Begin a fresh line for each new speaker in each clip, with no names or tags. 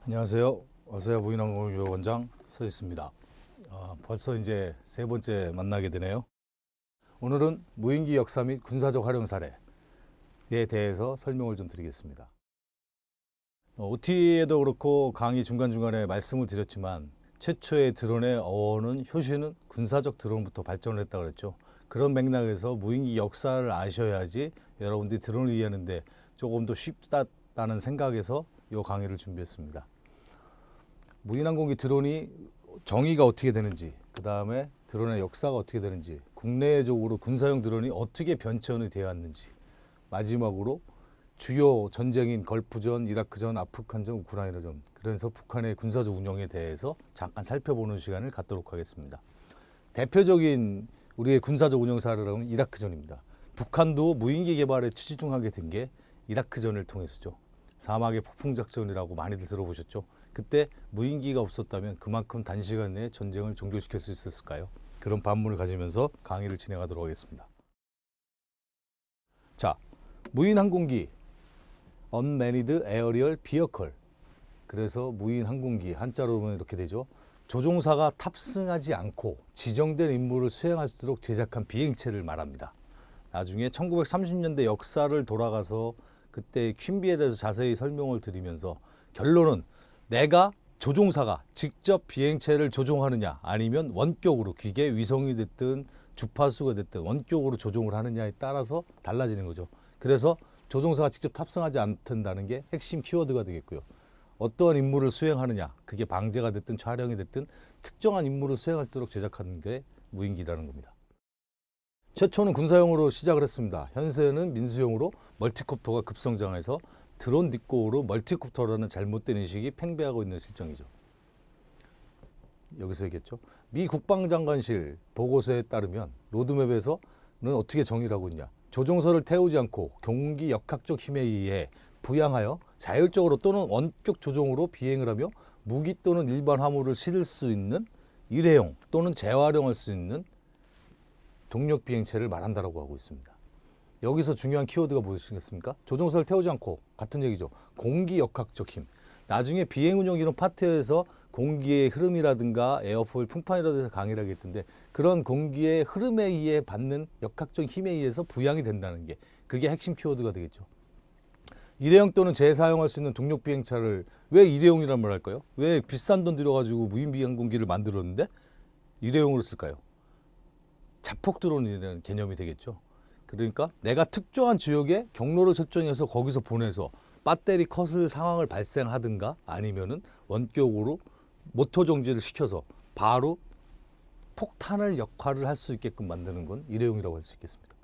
안녕하세요. 아세아 무인항공교 원장 서있습니다. 벌써 이제 세 번째 만나게 되네요. 오늘은 무인기 역사 및 군사적 활용 사례에 대해서 설명을 좀 드리겠습니다. OT에도 그렇고 강의 중간중간에 말씀을 드렸지만 최초의 드론의 어원은 효시는 군사적 드론부터 발전을 했다고 그랬죠. 그런 맥락에서 무인기 역사를 아셔야지 여러분들이 드론을 이해하는데 조금 더 쉽다는 생각에서 이 강의를 준비했습니다. 무인항공기 드론이 정의가 어떻게 되는지, 그 다음에 드론의 역사가 어떻게 되는지, 국내적으로 군사용 드론이 어떻게 변천이 되어 왔는지, 마지막으로 주요 전쟁인 걸프전, 이라크전, 아프간전, 우크라이나전, 그래서 북한의 군사적 운영에 대해서 잠깐 살펴보는 시간을 갖도록 하겠습니다. 대표적인 우리의 군사적 운영 사례는 이라크전입니다. 북한도 무인기 개발에 치중하게 된 게 이라크전을 통해서죠. 사막의 폭풍작전이라고 많이들 들어보셨죠. 그때 무인기가 없었다면 그만큼 단시간 내에 전쟁을 종결시킬 수 있었을까요? 그런 반문을 가지면서 강의를 진행하도록 하겠습니다. 자, 무인항공기 Unmanned Aerial Vehicle, 그래서 무인항공기 한자로 보면 이렇게 되죠. 조종사가 탑승하지 않고 지정된 임무를 수행할 수 있도록 제작한 비행체를 말합니다. 나중에 1930년대 역사를 돌아가서 그때 퀸비에 대해서 자세히 설명을 드리면서 결론은 내가 조종사가 직접 비행체를 조종하느냐 아니면 원격으로 기계 위성이 됐든 주파수가 됐든 원격으로 조종을 하느냐에 따라서 달라지는 거죠. 그래서 조종사가 직접 탑승하지 않는다는 게 핵심 키워드가 되겠고요. 어떠한 임무를 수행하느냐, 그게 방제가 됐든 촬영이 됐든 특정한 임무를 수행할 수 있도록 제작하는 게 무인기라는 겁니다. 최초는 군사용으로 시작을 했습니다. 현재는 민수용으로 멀티콥터가 급성장해서 드론 뒷고우로 멀티콥터라는 잘못된 인식이 팽배하고 있는 실정이죠. 여기서 얘기했죠. 미 국방장관실 보고서에 따르면 로드맵에서는 어떻게 정의를 하고 있냐. 조종사를 태우지 않고 경기 역학적 힘에 의해 부양하여 자율적으로 또는 원격 조종으로 비행을 하며 무기 또는 일반 화물을 실을 수 있는 일회용 또는 재활용할 수 있는 동력 비행체를 말한다라고 하고 있습니다. 여기서 중요한 키워드가 무엇이겠습니까? 조종사를 태우지 않고 같은 얘기죠. 공기 역학적 힘. 나중에 비행 운영 이론 파트에서 공기의 흐름이라든가 에어포일 풍판이라든가 강의를 하겠던데 그런 공기의 흐름에 의해 받는 역학적 힘에 의해서 부양이 된다는 게 그게 핵심 키워드가 되겠죠. 일회용 또는 재사용할 수 있는 동력 비행차를 왜 일회용이란 말 할까요? 왜 비싼 돈 들여가지고 무인 비행공기를 만들었는데 일회용으로 쓸까요? 자폭 드론이라는 개념이 되겠죠. 그러니까 내가 특정한 지역에 경로를 설정해서 거기서 보내서 배터리 컷을 상황을 발생하든가 아니면은 원격으로 모터 정지를 시켜서 바로 폭탄을 역할을 할 수 있게끔 만드는 건 일회용이라고 할 수 있겠습니다.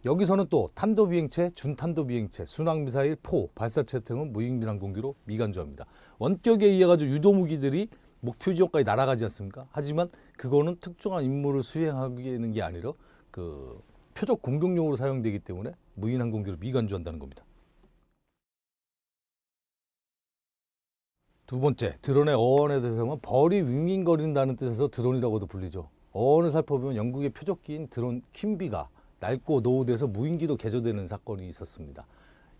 여기서는 또 탄도비행체, 준탄도비행체, 순항미사일, 포, 발사체 등은 무인비항공기로 미간주합니다. 원격에 의해 가지고 유도무기들이 목표 지역까지 날아가지 않습니까? 하지만 그거는 특정한 임무를 수행하는 게 아니라 그 표적 공격용으로 사용되기 때문에 무인항공기로 미간주한다는 겁니다. 두 번째, 드론의 어원에 대해서는 벌이 윙윙거린다는 뜻에서 드론이라고도 불리죠. 어원을 살펴보면 영국의 표적기인 드론 퀸비가 낡고 노후돼서 무인기로 개조되는 사건이 있었습니다.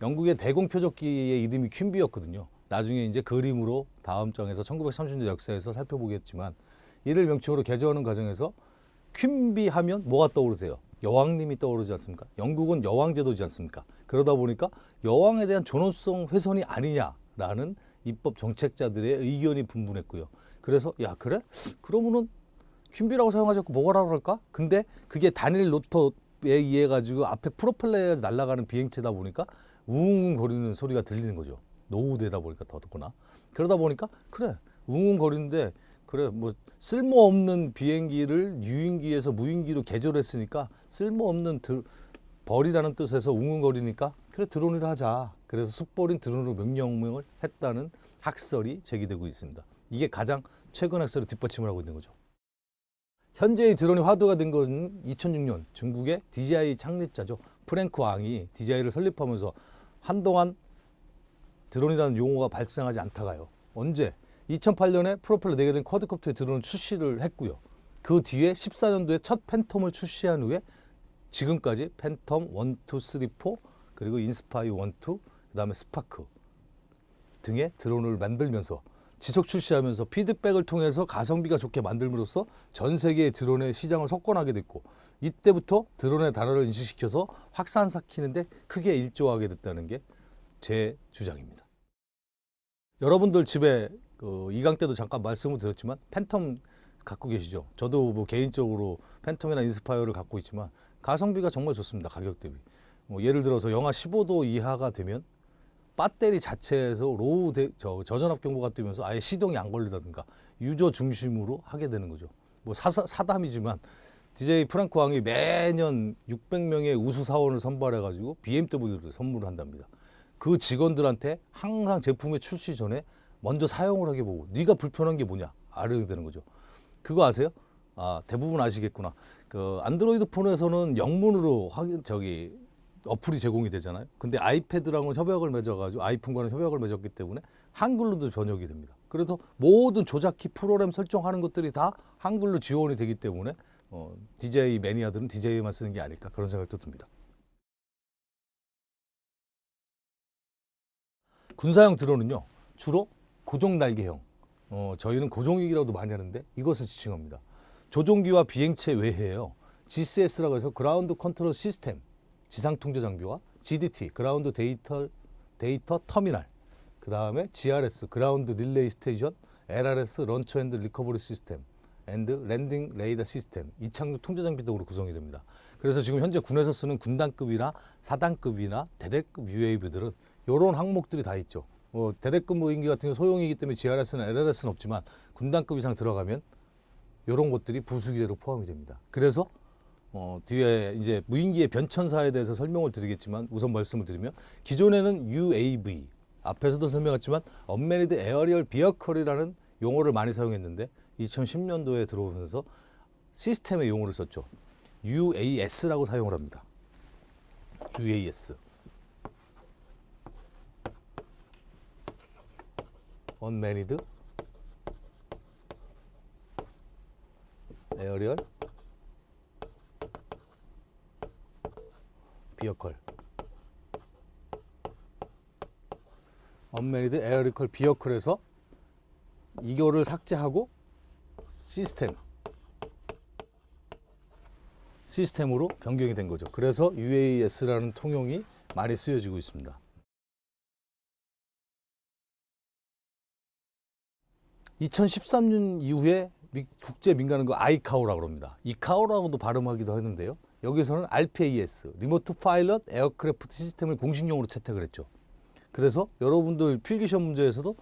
영국의 대공 표적기의 이름이 퀸비였거든요. 나중에 이제 그림으로 다음 장에서 1930년대 역사에서 살펴보겠지만 이를 명칭으로 개조하는 과정에서 퀸비 하면 뭐가 떠오르세요? 여왕님이 떠오르지 않습니까? 영국은 여왕제도지 않습니까? 그러다 보니까 여왕에 대한 존엄성 훼손이 아니냐라는 입법 정책자들의 의견이 분분했고요. 그래서 야 그래? 그러면은 퀸비라고 사용하지 않고 뭐라고 할까? 근데 그게 단일 로터에 의해 가지고 앞에 프로펠러에 날아가는 비행체다 보니까 웅웅거리는 소리가 들리는 거죠. 노후되다 보니까 더더구나. 그러다 보니까 그래 웅웅거리는데 그래 뭐 쓸모없는 비행기를 유인기에서 무인기로 개조했으니까 쓸모없는 벌이라는 뜻에서 웅웅거리니까 그래 드론이라 하자. 그래서 숯벌인 드론으로 명령을 했다는 학설이 제기되고 있습니다. 이게 가장 최근 학설을 뒷받침을 하고 있는 거죠. 현재의 드론이 화두가 된 것은 2006년 중국의 DJI 창립자죠. 프랭크 왕이 DJI를 설립하면서 한동안 드론이라는 용어가 발생하지 않다가요. 언제? 2008년에 프로펠러 4개 된 쿼드콥터의 드론을 출시를 했고요. 그 뒤에 14년도에 첫 팬텀을 출시한 후에 지금까지 팬텀 1, 2, 3, 4 그리고 인스파이어 1, 2 그다음에 스파크 등의 드론을 만들면서 지속 출시하면서 피드백을 통해서 가성비가 좋게 만들므로써 전 세계의 드론의 시장을 석권하게 됐고, 이때부터 드론의 단어를 인식시켜서 확산시키는데 크게 일조하게 됐다는 게 제 주장입니다. 여러분들 집에 이강 때도 잠깐 말씀을 드렸지만 팬텀 갖고 계시죠? 저도 뭐 개인적으로 팬텀이나 인스파이어를 갖고 있지만 가성비가 정말 좋습니다. 가격 대비. 뭐 예를 들어서 영하 15도 이하가 되면 배터리 자체에서 저전압 경보가 뜨면서 아예 시동이 안 걸리다든가 유저 중심으로 하게 되는 거죠. 뭐 사담이지만 DJ 프랑크 왕이 매년 600명의 우수 사원을 선발해가지고 BMW를 선물을 한답니다. 그 직원들한테 항상 제품의 출시 전에 먼저 사용을 하게 보고 네가 불편한 게 뭐냐 알아야 되는 거죠. 그거 아세요? 대부분 아시겠구나. 그 안드로이드 폰에서는 영문으로 어플이 제공이 되잖아요. 근데 아이패드랑은 협약을 맺어가지고 아이폰과는 협약을 맺었기 때문에 한글로도 번역이 됩니다. 그래서 모든 조작키 프로그램 설정하는 것들이 다 한글로 지원이 되기 때문에 DJ 매니아들은 DJ만 쓰는 게 아닐까 그런 생각도 듭니다. 군사용 드론은요 주로 고정 날개형, 저희는 고정익이라고도 많이 하는데 이것을 지칭합니다. 조종기와 비행체 외에요 GCS라고 해서 그라운드 컨트롤 시스템 지상 통제 장비와 GDT 그라운드 데이터 터미널, 그 다음에 GRS 그라운드 릴레이 스테이션, LRS 런처 앤드 리커버리 시스템 앤드 랜딩 레이더 시스템, 이착륙 통제 장비 등으로 구성이 됩니다. 그래서 지금 현재 군에서 쓰는 군단급이나 사단급이나 대대급 UAV들은 이런 항목들이 다 있죠. 대대급 무인기 같은 경우 소형이기 때문에 GRS나 LRS는 없지만 군단급 이상 들어가면 이런 것들이 부수기재로 포함이 됩니다. 그래서 뒤에 이제 무인기의 변천사에 대해서 설명을 드리겠지만 우선 말씀을 드리면 기존에는 UAV 앞에서도 설명했지만 Unmanned Aerial Vehicle이라는 용어를 많이 사용했는데 2010년도에 들어오면서 시스템의 용어를 썼죠. UAS라고 사용을 합니다. UAS Unmanned Aerial Vehicle, Unmanned Aerial Vehicle에서 이거를 삭제하고 시스템으로 변경이 된 거죠. 그래서 UAS라는 통용이 많이 쓰여지고 있습니다. 2013년 이후에 국제 민간은거 아이카오라고 합니다. 이카오라고도 발음하기도 하는데요. 여기서는 RPAS, 리모트 파일럿 에어크래프트 시스템을 공식용어로 채택을 했죠. 그래서 여러분들 필기시험 문제에서도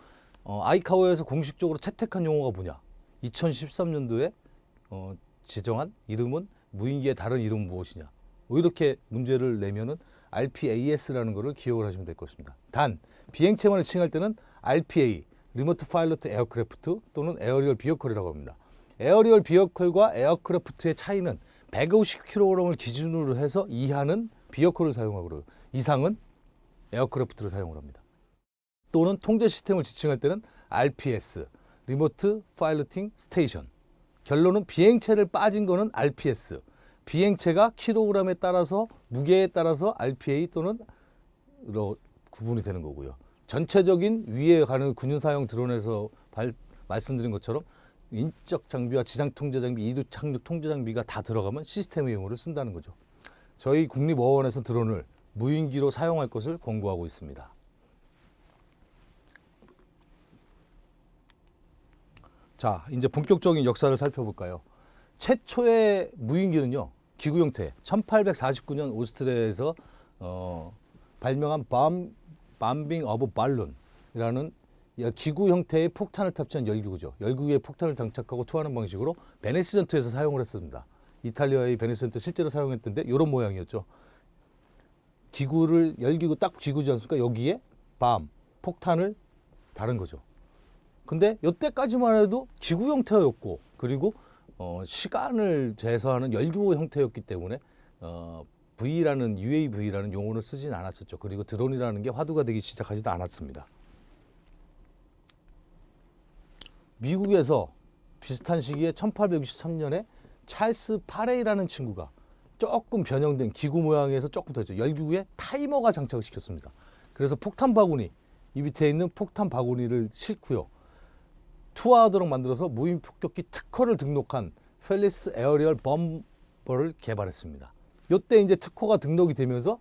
아이카오에서 공식적으로 채택한 용어가 뭐냐? 2013년도에 지정한 이름은 무인기의 다른 이름은 무엇이냐? 이렇게 문제를 내면은 RPAS라는 것을 기억을 하시면 될 것입니다. 단 비행체만을 칭할 때는 RPA, 리모트 파일럿 에어크래프트 또는 에어리얼 비어컬이라고 합니다. 에어리얼 비어컬과 에어크래프트의 차이는 150kg을 기준으로 해서 이하는 비어컬을 사용하고 이상은 에어크래프트를 사용을 합니다. 또는 통제 시스템을 지칭할 때는 RPS, 리모트 파일러팅 스테이션. 결론은 비행체를 빠진 거는 RPS, 비행체가 킬로그램에 따라서 무게에 따라서 RPA 또는 구분이 되는 거고요. 전체적인 위에 가는 군사용 드론에서 말씀드린 것처럼 인적 장비와 지상 통제 장비, 이두 착륙 통제 장비가 다 들어가면 시스템의 용어를 쓴다는 거죠. 저희 국립어원에서 드론을 무인기로 사용할 것을 권고하고 있습니다. 자, 이제 본격적인 역사를 살펴볼까요? 최초의 무인기는요, 기구 형태, 1849년 오스트리아에서 발명한 밤빙 어브 발룬이라는 기구 형태의 폭탄을 탑재한 열기구죠. 열기구에 폭탄을 장착하고 투하하는 방식으로 베네스 전투에서 사용을 했습니다. 이탈리아의 베네스 전투 실제로 사용했던데 이런 모양이었죠. 기구를 열기구 딱 기구지 않습니까? 여기에 폭탄을 다른 거죠. 근데 이때까지만 해도 기구 형태였고 그리고 시간을 재서하는 열기구 형태였기 때문에 V라는 UAV라는 용어를 쓰진 않았었죠. 그리고 드론이라는 게 화두가 되기 시작하지도 않았습니다. 미국에서 비슷한 시기에 1863년에 찰스 파레이라는 친구가 조금 변형된 기구 모양에서 조금 더 했죠. 열기구에 타이머가 장착을 시켰습니다. 그래서 폭탄 바구니 이 밑에 있는 폭탄 바구니를 싣고요. 투하하도록 만들어서 무인 폭격기 특허를 등록한 펠리스 에어리얼 범버를 개발했습니다. 이때 이제 특허가 등록이 되면서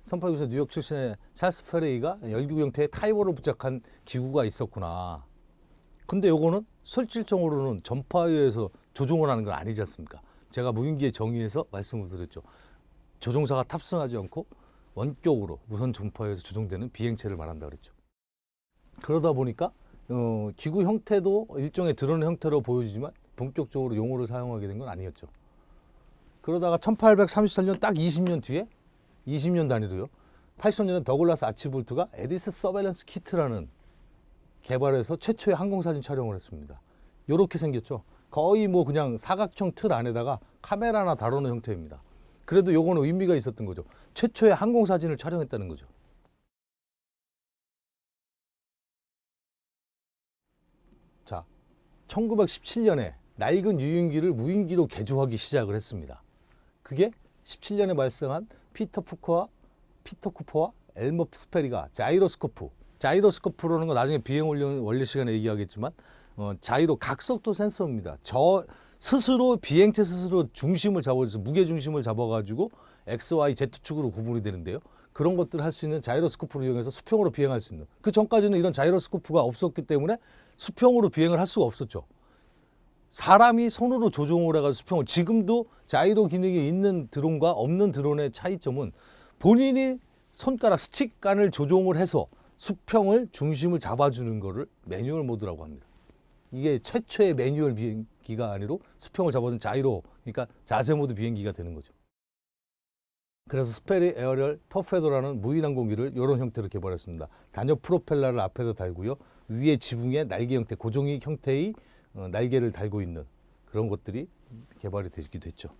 1894 뉴욕 출신의 찰스 페레이가 열기구 형태의 타이머를 부착한 기구가 있었구나. 근데 요거는 실질적으로는 전파에 의해서 조종을 하는 건 아니지 않습니까? 제가 무인기의 정의에서 말씀을 드렸죠. 조종사가 탑승하지 않고 원격으로 무선 전파에서 조종되는 비행체를 말한다 그랬죠. 그러다 보니까 기구 형태도 일종의 드론 형태로 보여지지만 본격적으로 용어를 사용하게 된 건 아니었죠. 그러다가 1834년 딱 20년 뒤에 20년 단위로요. 80년에 더글라스 아치볼트가 에디스 서베일런스 키트라는 개발해서 최초의 항공사진 촬영을 했습니다. 이렇게 생겼죠. 거의 뭐 그냥 사각형 틀 안에다가 카메라나 다루는 형태입니다. 그래도 요거는 의미가 있었던 거죠. 최초의 항공사진을 촬영했다는 거죠. 자, 1917년에 낡은 유인기를 무인기로 개조하기 시작을 했습니다. 그게 17년에 발생한 피터 쿠퍼와 엘머 스페리가 자이로스코프라는 거 나중에 비행 원리 시간에 얘기하겠지만 자이로 각속도 센서입니다. 스스로 비행체 스스로 중심을 잡아서 무게 중심을 잡아가지고 X, Y, Z축으로 구분이 되는데요. 그런 것들을 할 수 있는 자이로스코프를 이용해서 수평으로 비행할 수 있는. 그 전까지는 이런 자이로스코프가 없었기 때문에 수평으로 비행을 할 수가 없었죠. 사람이 손으로 조종을 해가지고 수평을, 지금도 자이로 기능이 있는 드론과 없는 드론의 차이점은 본인이 손가락 스틱간을 조종을 해서 수평을 중심을 잡아주는 거를 매뉴얼 모드라고 합니다. 이게 최초의 매뉴얼 비행기가 아니로 수평을 잡아준 자이로, 그러니까 자세 모드 비행기가 되는 거죠. 그래서 스페리 에어리얼 터페도라는 무인항공기를 이런 형태로 개발했습니다. 단엽 프로펠러를 앞에서 달고요. 위에 지붕에 날개 형태, 고정익 형태의 날개를 달고 있는 그런 것들이 개발이 되기도 했죠.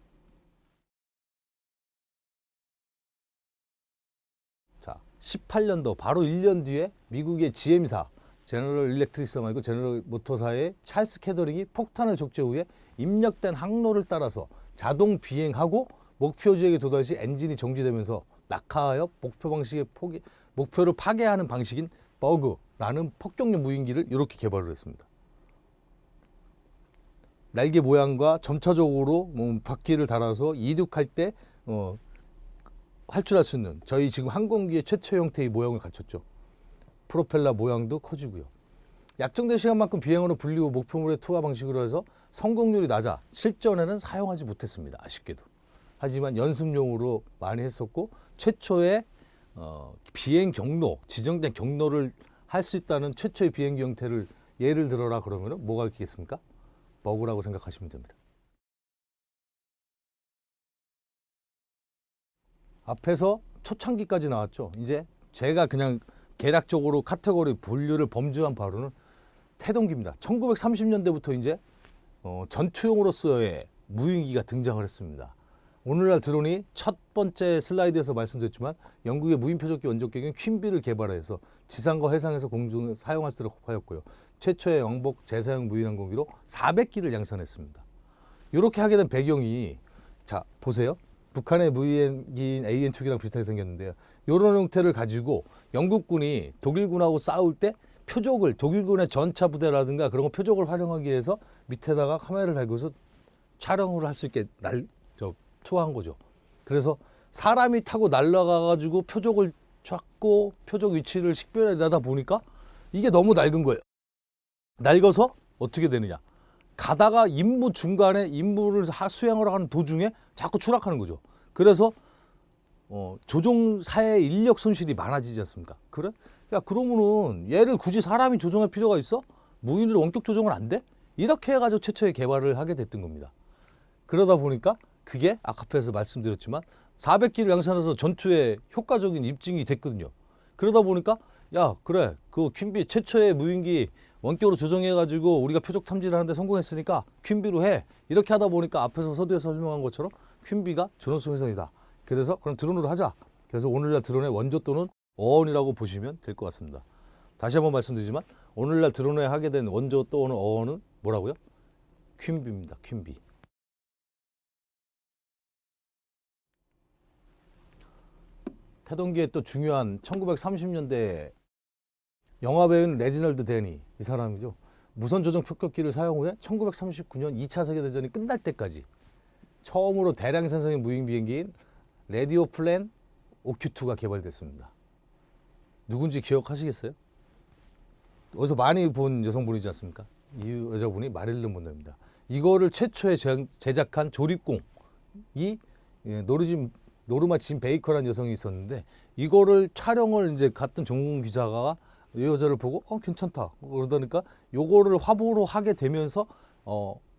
자, 18년도 바로 1년 뒤에 미국의 GM사, 제너럴 일렉트릭사 말고 제너럴 모터사의 찰스 캐더링이 폭탄을 적재 후에 입력된 항로를 따라서 자동 비행하고 목표 지역에 도달 시 엔진이 정지되면서 낙하하여 목표를 파괴하는 방식인 버그라는 폭격용 무인기를 이렇게 개발을 했습니다. 날개 모양과 점차적으로 바퀴를 달아서 이륙할 때 활출할 수 있는 저희 지금 항공기의 최초 형태의 모양을 갖췄죠. 프로펠러 모양도 커지고요. 약정된 시간만큼 비행으로 분리 후 목표물에 투하 방식으로 해서 성공률이 낮아 실전에는 사용하지 못했습니다. 아쉽게도. 하지만 연습용으로 많이 했었고 최초의 비행 경로, 지정된 경로를 할 수 있다는 최초의 비행기 형태를 예를 들어라 그러면 뭐가 있겠습니까? 버그라고 생각하시면 됩니다. 앞에서 초창기까지 나왔죠. 이제 제가 그냥 개략적으로 카테고리 분류를 범주한 바로는 태동기입니다. 1930년대부터 이제 전투용으로서의 무인기가 등장을 했습니다. 오늘날 드론이 첫 번째 슬라이드에서 말씀드렸지만 영국의 무인표적기 원조격인 퀸비를 개발해서 지상과 해상에서 공중을 사용할 수 있도록 하였고요. 최초의 왕복 재사용 무인항공기로 400기를 양산했습니다. 이렇게 하게 된 배경이, 자 보세요. 북한의 무인기인 AN2기랑 비슷하게 생겼는데요. 이런 형태를 가지고 영국군이 독일군하고 싸울 때 표적을, 독일군의 전차 부대라든가 그런 거 표적을 활용하기 위해서 밑에다가 카메라를 달고서 촬영을 할 수 있게 투하한 거죠. 그래서 사람이 타고 날아가가지고 표적을 찾고 표적 위치를 식별하다 보니까 이게 너무 낡은 거예요. 낡아서 어떻게 되느냐. 가다가 임무 중간에 임무를 수행하러 가는 도중에 자꾸 추락하는 거죠. 그래서 조종사의 인력 손실이 많아지지 않습니까? 그래? 야, 그러면은 얘를 굳이 사람이 조종할 필요가 있어? 무인으로 원격 조종을 안 돼? 이렇게 해가지고 최초의 개발을 하게 됐던 겁니다. 그러다 보니까 그게 아까 앞에서 말씀드렸지만 400기를 양산해서 전투에 효과적인 입증이 됐거든요. 그러다 보니까 야, 그래, 그 퀸비 최초의 무인기 원격으로 조정해가지고 우리가 표적 탐지를 하는데 성공했으니까 퀸비로 해. 이렇게 하다 보니까 앞에서 서두에서 설명한 것처럼 퀸비가 전원성 회선이다. 그래서 그럼 드론으로 하자. 그래서 오늘날 드론의 원조 또는 어원이라고 보시면 될 것 같습니다. 다시 한번 말씀드리지만 오늘날 드론에 하게 된 원조 또는 어원은 뭐라고요? 퀸비입니다. 퀸비. 태동기의 또 중요한 1930년대 영화배우는 레지널드 데니 이 사람이죠. 무선 조종 폭격기를 사용 후에 1939년 2차 세계대전이 끝날 때까지 처음으로 대량 생성의 무인 비행기인 라디오 플랜 OQ-2가 개발됐습니다. 누군지 기억하시겠어요? 어디서 많이 본 여성분이지 않습니까? 이 여자분이 마릴린 먼로입니다. 이거를 최초에 제작한 조립공이 노르마 진 베이커라는 여성이 있었는데 이거를 촬영을 이제 갔던 전문 기자가 이 여자를 보고 괜찮다 그러다니까 요거를 화보로 하게 되면서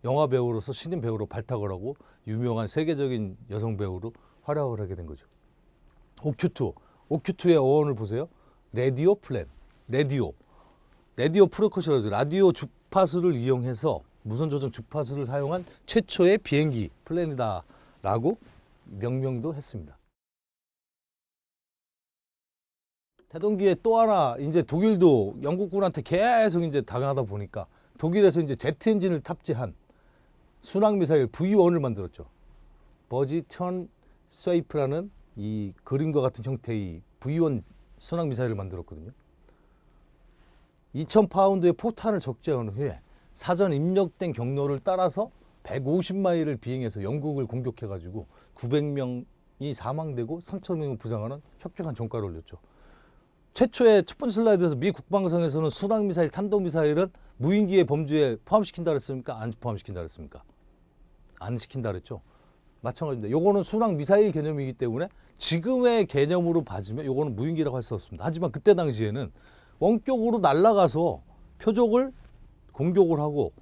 영화 배우로서 신인 배우로 발탁을 하고 유명한 세계적인 여성 배우로 활약을 하게 된 거죠. OQ2의 어원을 보세요. 라디오 플랜, 라디오 프리커셔너즈, 라디오 주파수를 이용해서 무선 조종 주파수를 사용한 최초의 비행기 플랜이다라고 명명도 했습니다. 태동기에 또 하나 이제 독일도 영국군한테 계속 이제 당하다 보니까 독일에서 이제 제트 엔진을 탑재한 순항 미사일 V1을 만들었죠. 버지 턴 스웨이프라는 이 그림과 같은 형태의 V1 순항 미사일을 만들었거든요. 2,000파운드의 포탄을 적재한 후에 사전 입력된 경로를 따라서 150마일을 비행해서 영국을 공격해가지고 900명이 사망되고 3,000명이 부상하는 혁혁한 전과를 올렸죠. 최초의 첫 번째 슬라이드에서 미 국방성에서는 순항미사일, 탄도미사일은 무인기의 범주에 포함시킨다 그랬습니까? 안 포함시킨다 그랬습니까? 안 시킨다 그랬죠. 마찬가지입니다. 요거는 순항미사일 개념이기 때문에 지금의 개념으로 봐주면 요거는 무인기라고 할 수 없습니다. 하지만 그때 당시에는 원격으로 날아가서 표적을 공격을 하고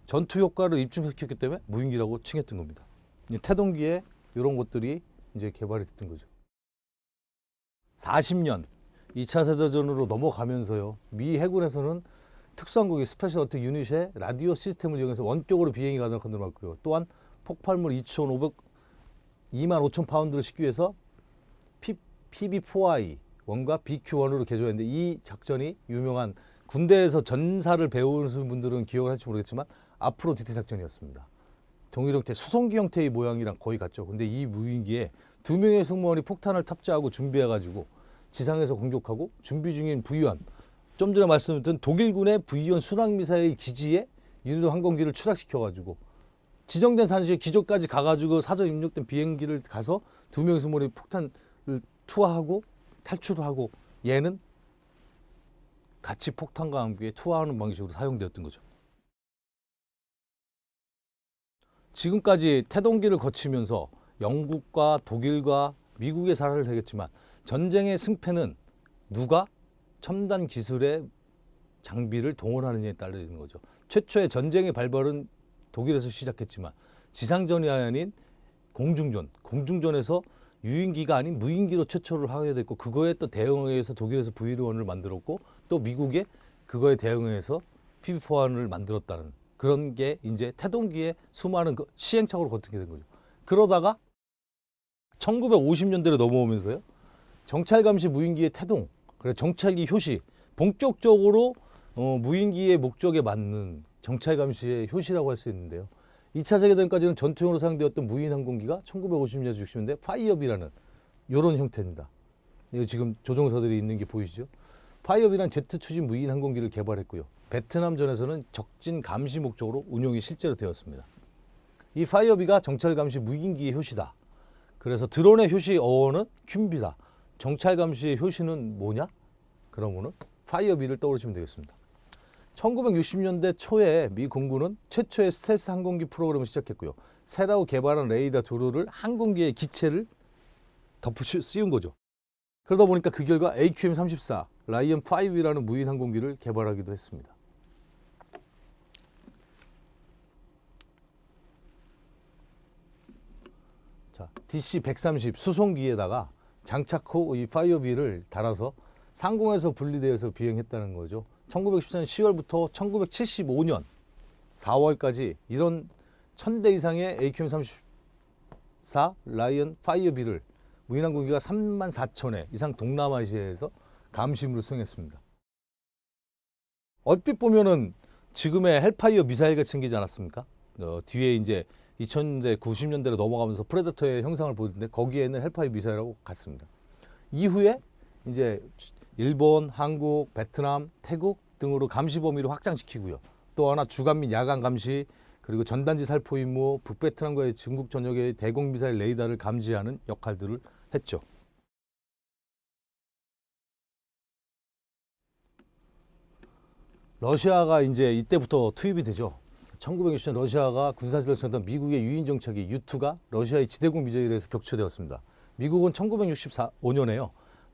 전투 효과를 입증시켰기 때문에 무인기라고 칭했던 겁니다. 태동기에 이런 것들이 이제 개발이 됐던 거죠. 40년 2차 세대전으로 넘어가면서요. 미 해군에서는 특수항공기 스페셜 어택 유닛의 라디오 시스템을 이용해서 원격으로 비행이 가능한 컨트롤을 받고요. 또한 폭발물 25,000파운드를 싣기 위해서 PB4I-1과 BQ-1으로 개조했는데 이 작전이 유명한 군대에서 전사를 배우는 분들은 기억을 할지 모르겠지만 앞으로 디테일 작전이었습니다. 동일 형태, 수송기 형태의 모양이랑 거의 같죠. 근데 이 무인기에 2명의 승무원이 폭탄을 탑재하고 준비해가지고 지상에서 공격하고 준비 중인 V1, 좀 전에 말씀드렸던 독일군의 V1 순항미사일 기지에 유도 항공기를 추락시켜가지고 지정된 산지에 기조까지 가가지고 사전 입력된 비행기를 가서 2명의 승무원이 폭탄을 투하하고 탈출을 하고 얘는 같이 폭탄과 함께 투하하는 방식으로 사용되었던 거죠. 지금까지 태동기를 거치면서 영국과 독일과 미국의 사례를 되겠지만 전쟁의 승패는 누가 첨단 기술의 장비를 동원하느냐에 따라 있는 거죠. 최초의 전쟁의 발발은 독일에서 시작했지만 지상전이 아닌 공중전에서 유인기가 아닌 무인기로 최초를 하게 됐고 그거에 또 대응해서 독일에서 V1을 만들었고 또 미국에 그거에 대응해서 PB4I를 만들었다는 그런 게 이제 태동기의 수많은 시행착오를 거치게 된 거죠. 그러다가 1950년대로 넘어오면서요. 정찰감시 무인기의 태동, 그래 정찰기 효시, 본격적으로 무인기의 목적에 맞는 정찰감시의 효시라고 할 수 있는데요. 2차 세계대전까지는 전투용으로 사용되었던 무인 항공기가 1950년에서 60년대 파이어비라는 이런 형태입니다. 이거 지금 조종사들이 있는 게 보이시죠? 파이어비란 제트 추진 무인 항공기를 개발했고요. 베트남전에서는 적진 감시 목적으로 운용이 실제로 되었습니다. 이 파이어비가 정찰감시 무인기의 효시다. 그래서 드론의 효시 어원은 큐비다. 정찰감시의 효시는 뭐냐? 그러면은 파이어비를 떠올리시면 되겠습니다. 1960년대 초에 미 공군은 최초의 스텔스 항공기 프로그램을 시작했고요. 새로 개발한 레이더 도료를 항공기의 기체를 덮어 씌운 거죠. 그러다 보니까 그 결과 AQM-34 라이언 5이라는 무인 항공기를 개발하기도 했습니다. 자, DC-130 수송기에다가 장착 후 이 파이어비를 달아서 상공에서 분리되어서 비행했다는 거죠. 1914년 10월부터 1975년 4월까지 이런 1000대 이상의 AQM-34 라이언 파이어비를 무인항공기가 34,000회 이상 동남아시아에서 감시임무를 수행했습니다. 얼핏 보면은 지금의 헬파이어 미사일같이 생기지 않았습니까? 뒤에 이제 2000년대, 90년대로 넘어가면서 프레데터의 형상을 보이는데 거기에는 헬파이어 미사일하고 같습니다. 이후에 이제 일본, 한국, 베트남, 태국 등으로 감시 범위를 확장시키고요. 또 하나 주간 및 야간 감시, 그리고 전단지 살포 임무, 북베트남과의 중국 전역의 대공미사일 레이더를 감지하는 역할들을 했죠. 러시아가 이제 이때부터 투입이 되죠. 1960년 러시아가 군사지도를 쳤던 미국의 유인 정찰기 U2가 러시아의 지대공 미사일에 의해서 격추되었습니다. 미국은 1965년에요.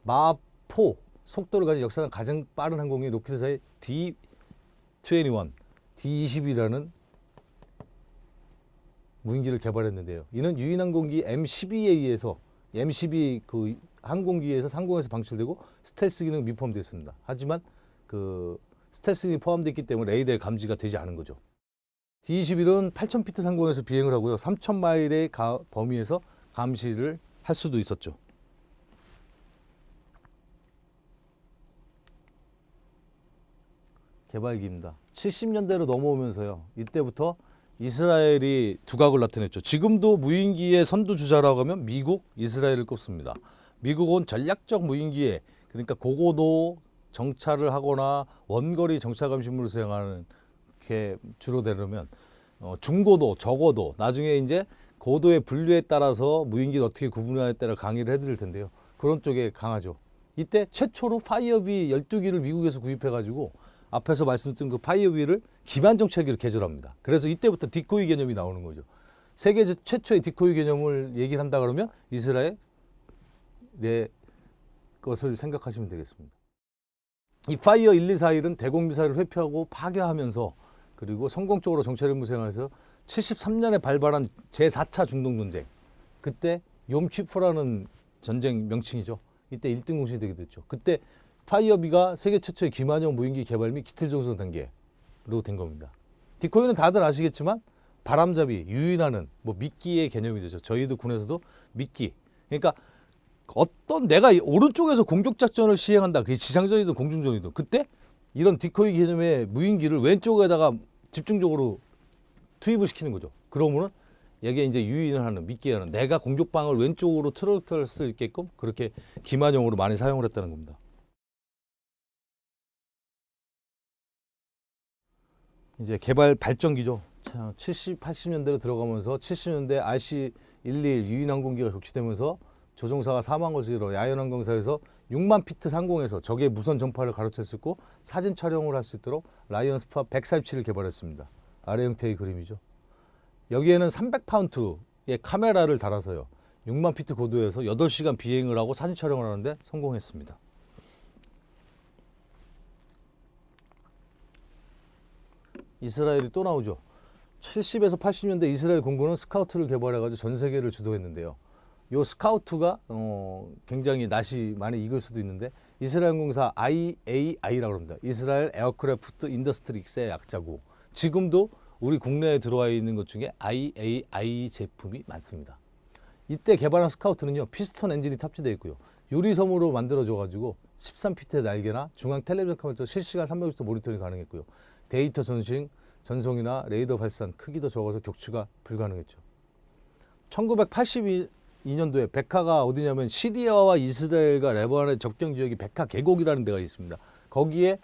마4 속도를 가진 역사상 가장 빠른 항공기 로켓사의 D-21, D-20이라는 무인기를 개발했는데요. 이는 유인 항공기 M12에 의해서 M12 그 항공기에서 상공에서 방출되고 스텔스 기능 미포함되어 있습니다. 하지만 그 스텔스 기능이 포함되어 있기 때문에 레이더에 감지가 되지 않은 거죠. D-21은 8,000피트 상공에서 비행을 하고요. 3,000마일의 범위에서 감시를 할 수도 있었죠. 개발기입니다. 70년대로 넘어오면서요. 이때부터 이스라엘이 두각을 나타냈죠. 지금도 무인기의 선두주자라고 하면 미국, 이스라엘을 꼽습니다. 미국은 전략적 무인기에 그러니까 고고도 정찰을 하거나 원거리 정찰 감시물을 수행하는 게 주로 되려면 중고도, 저고도 나중에 이제 고도의 분류에 따라서 무인기를 어떻게 구분하냐에 따라 강의를 해드릴 텐데요. 그런 쪽에 강하죠. 이때 최초로 파이어비 12기를 미국에서 구입해가지고 앞에서 말씀드린 그 파이어비를 기반 정찰기로 개조합니다. 그래서 이때부터 디코이 개념이 나오는 거죠. 세계 최초의 디코이 개념을 얘기를 한다 그러면 이스라엘의 것을 생각하시면 되겠습니다. 이 파이어 1,2,4,1은 대공미사일을 회피하고 파괴하면서 그리고 성공적으로 정찰 임무 수행해서 73년에 발발한 제4차 중동전쟁, 그때 욤키프라는 전쟁 명칭이죠. 이때 1등 공신이 되게 됐죠. 그때 파이어비가 세계 최초의 기만형 무인기 개발 및 기틀 정성 단계로 된 겁니다. 디코이는 다들 아시겠지만 바람잡이, 유인하는 뭐 미끼의 개념이 되죠. 저희도 군에서도 미끼. 그러니까 어떤 내가 오른쪽에서 공격 작전을 시행한다. 그게 지상전이든 공중전이든 그때 이런 디코이 개념의 무인기를 왼쪽에다가 집중적으로 투입을 시키는 거죠. 그러면은 이게 이제 유인을 하는 미끼하는 내가 공격방을 왼쪽으로 틀어갈 수 있게끔 그렇게 기만형으로 많이 사용을 했다는 겁니다. 이제 개발 발전기죠. 70, 80년대로 들어가면서 70년대 RC-11 유인 항공기가 격추되면서 조종사가 사망 것으로 야연 항공사에서 6만 피트 상공에서 적의 무선 전파를 가로챘었고 사진 촬영을 할 수 있도록 라이언 스파 147을 개발했습니다. 아래 형태의 그림이죠. 여기에는 300파운트의 카메라를 달아서요. 6만 피트 고도에서 8시간 비행을 하고 사진 촬영을 하는데 성공했습니다. 이스라엘이 또 나오죠. 70에서 80년대 이스라엘 공군은 스카우트를 개발해가지고 전 세계를 주도했는데요. 이 스카우트가 굉장히 낯이 많이 익을 수도 있는데 이스라엘 공사 IAI라고 합니다. 이스라엘 에어크래프트 인더스트릭스의 약자고 지금도 우리 국내에 들어와 있는 것 중에 IAI 제품이 많습니다. 이때 개발한 스카우트는요. 피스톤 엔진이 탑재되어 있고요. 유리섬으로 만들어져가지고 13피트의 날개나 중앙 텔레비전 카메라로 실시간 360도 모니터링이 가능했고요. 데이터 전송, 전송이나 레이더 발산 크기도 적어서 격추가 불가능했죠. 1982년도에 베카가 어디냐면 시리아와 이스라엘과 레바논의 접경 지역이 베카 계곡이라는 데가 있습니다. 거기에